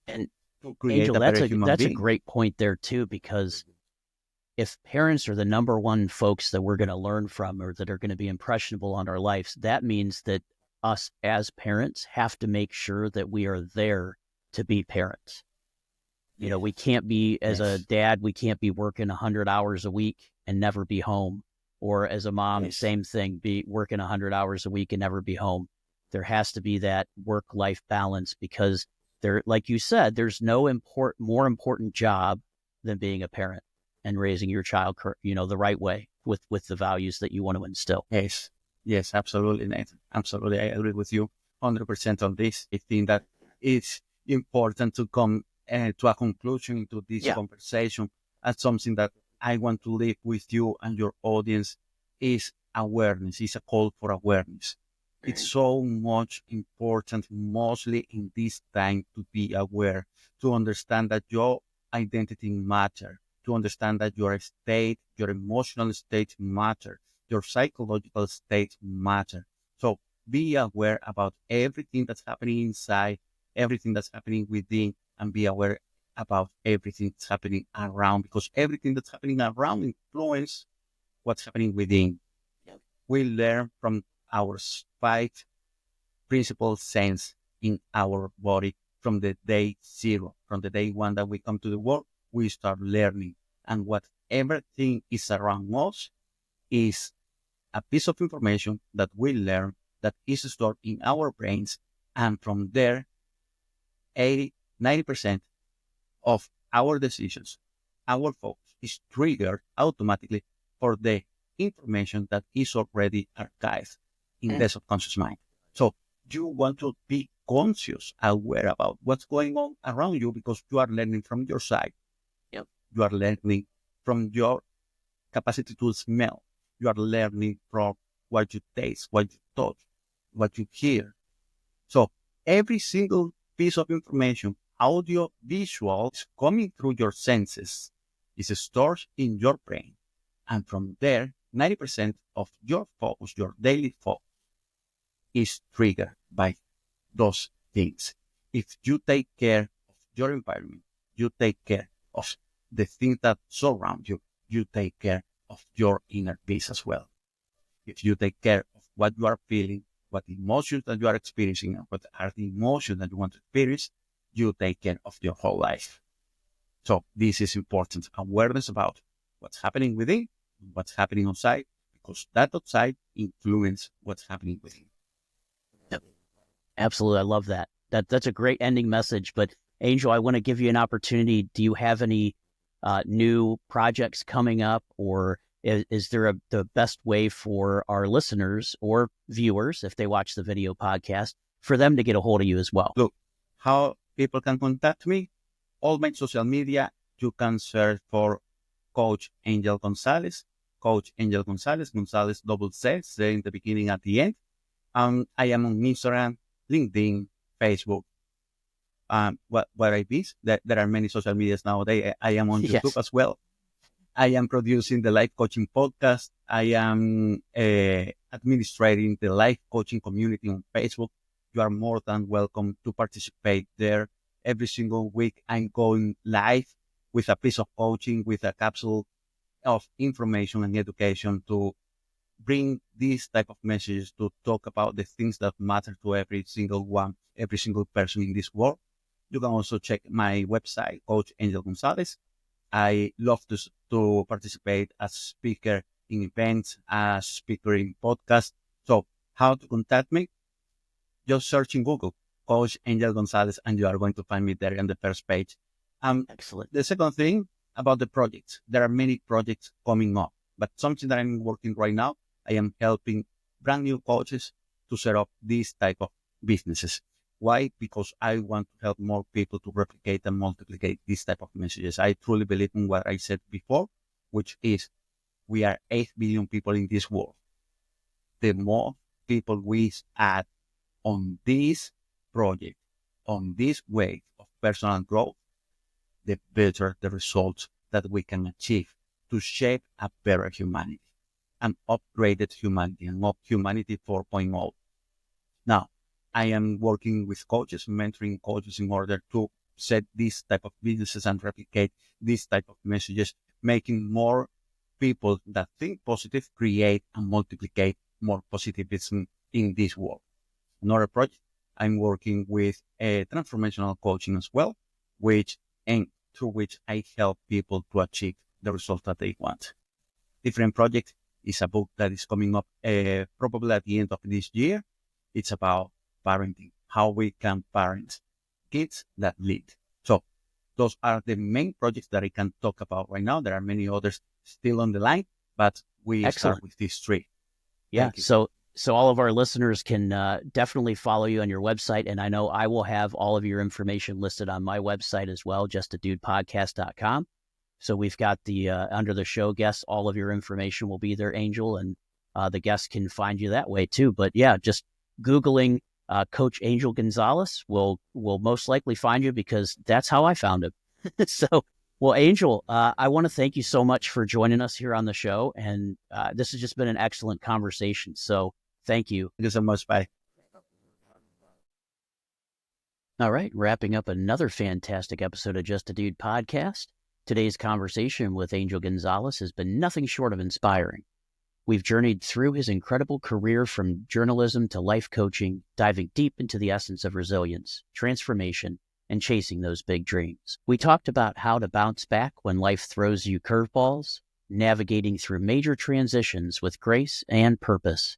Speaker 1: And
Speaker 2: to create
Speaker 1: Angel,
Speaker 2: a better human
Speaker 1: that's a
Speaker 2: being.
Speaker 1: great point there too, because if parents are the number one folks that we're going to learn from or that are going to be impressionable on our lives, that means that us as parents have to make sure that we are there to be parents. We
Speaker 2: Yes.
Speaker 1: can't be, as a
Speaker 2: Yes.
Speaker 1: dad, we can't be working 100 hours a week and never be home. Or as a mom,
Speaker 2: Yes.
Speaker 1: same thing, be working 100 hours a week and never be home. There has to be that work-life balance because like you said, there's no more important job than being a parent and raising your child, the right way with the values that you want to instill.
Speaker 2: Yes. Yes. Absolutely, Nathan. Absolutely. I agree with you 100% on this. I think that it's important to come to a conclusion to this
Speaker 1: Yeah.
Speaker 2: conversation, and something that I want to leave with you and your audience is awareness. It's a call for awareness. It's so much important, mostly in this time, to be aware, to understand that your identity matter, to understand that your state, your emotional state matter, your psychological state matter. So be aware about everything that's happening inside, everything that's happening within, and be aware about everything that's happening around, because everything that's happening around influences what's happening within. We learn from our five principal sense in our body from the day zero, from the day one that we come to the world. We start learning, and what everything is around us is a piece of information that we learn that is stored in our brains, and from there 90% of our decisions, our focus is triggered automatically for the information that is already archived in the subconscious mind. So you want to be conscious, aware about what's going on around you, because you are learning from your side.
Speaker 1: Yep.
Speaker 2: You are learning from your capacity to smell. You are learning from what you taste, what you touch, what you hear. So every single piece of information, audio, visual, is coming through your senses, is stored in your brain. And from there, 90% of your focus, your daily focus, is triggered by those things. If you take care of your environment, you take care of the things that surround you, you take care of your inner peace as well. If you take care of what you are feeling, what emotions that you are experiencing, and what are the emotions that you want to experience, you take care of your whole life. So this is important. Awareness about what's happening within, what's happening outside, because that outside influences what's happening within.
Speaker 1: Yep. Absolutely. I love that. That's a great ending message. But Angel, I want to give you an opportunity. Do you have any new projects coming up, or is there the best way for our listeners or viewers, if they watch the video podcast, for them to get a hold of you as well?
Speaker 2: Look, how people can contact me, all my social media, you can search for Coach Angel Gonzalez, Gonzalez double Z, say in the beginning, at the end. I am on Instagram, LinkedIn, Facebook. What I miss, that there are many social medias nowadays. I am on YouTube as well. I am producing the life coaching podcast. I am administrating the life coaching community on Facebook. You are more than welcome to participate there. Every single week, I'm going live with a piece of coaching, with a capsule of information and education to bring these type of messages, to talk about the things that matter to every single one, every single person in this world. You can also check my website, Coach Angel Gonzalez. I love to participate as speaker in events, as speaker in podcasts. So how to contact me? Just search in Google, Coach Angel Gonzalez, and you are going to find me there on the first page.
Speaker 1: Excellent.
Speaker 2: The second thing about the projects, there are many projects coming up, but something that I'm working right now, I am helping brand new coaches to set up these type of businesses. Why? Because I want to help more people to replicate and multiply these type of messages. I truly believe in what I said before, which is we are 8 billion people in this world. The more people we add on this project, on this way of personal growth, the better the results that we can achieve to shape a better humanity, an upgraded humanity, and humanity 4.0. Now, I am working with coaches, mentoring coaches in order to set these type of businesses and replicate these type of messages, making more people that think positive create and multiply more positivism in this world. Another project, I'm working with a transformational coaching as well, through which I help people to achieve the results that they want. Different project is a book that is coming up probably at the end of this year. It's about parenting, how we can parent kids that lead. So those are the main projects that I can talk about right now. There are many others still on the line, but we start with these three.
Speaker 1: Yeah. So all of our listeners can definitely follow you on your website. And I know I will have all of your information listed on my website as well, justadudepodcast.com. So we've got the under the show guests, all of your information will be there, Angel, and the guests can find you that way too. But yeah, just Googling Coach Angel Gonzalez will most likely find you, because that's how I found him. So, well, Angel, I want to thank you so much for joining us here on the show. And this has just been an excellent conversation. So thank you.
Speaker 2: Thank you so much. Bye.
Speaker 1: All right, wrapping up another fantastic episode of Just a Dude podcast. Today's conversation with Angel Gonzalez has been nothing short of inspiring. We've journeyed through his incredible career from journalism to life coaching, diving deep into the essence of resilience, transformation, and chasing those big dreams. We talked about how to bounce back when life throws you curveballs, navigating through major transitions with grace and purpose,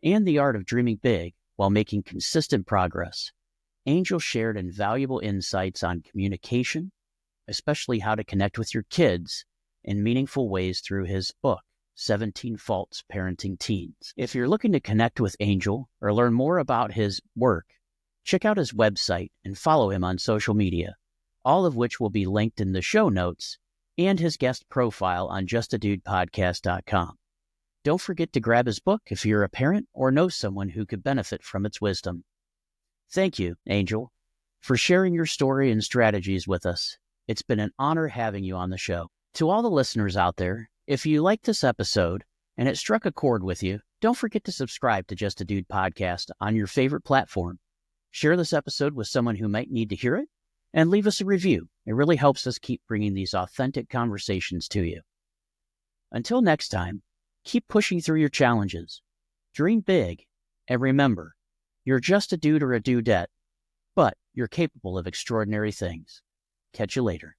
Speaker 1: and the art of dreaming big while making consistent progress. Angel shared invaluable insights on communication, especially how to connect with your kids in meaningful ways through his book, 17 Faults Parenting Teens. If you're looking to connect with Angel or learn more about his work, check out his website and follow him on social media, all of which will be linked in the show notes and his guest profile on justadudepodcast.com. Don't forget to grab his book if you're a parent or know someone who could benefit from its wisdom. Thank you, Angel, for sharing your story and strategies with us. It's been an honor having you on the show. To all the listeners out there, if you liked this episode and it struck a chord with you, don't forget to subscribe to Just a Dude podcast on your favorite platform. Share this episode with someone who might need to hear it, and leave us a review. It really helps us keep bringing these authentic conversations to you. Until next time, keep pushing through your challenges. Dream big, and remember, you're just a dude or a dudette, but you're capable of extraordinary things. Catch you later.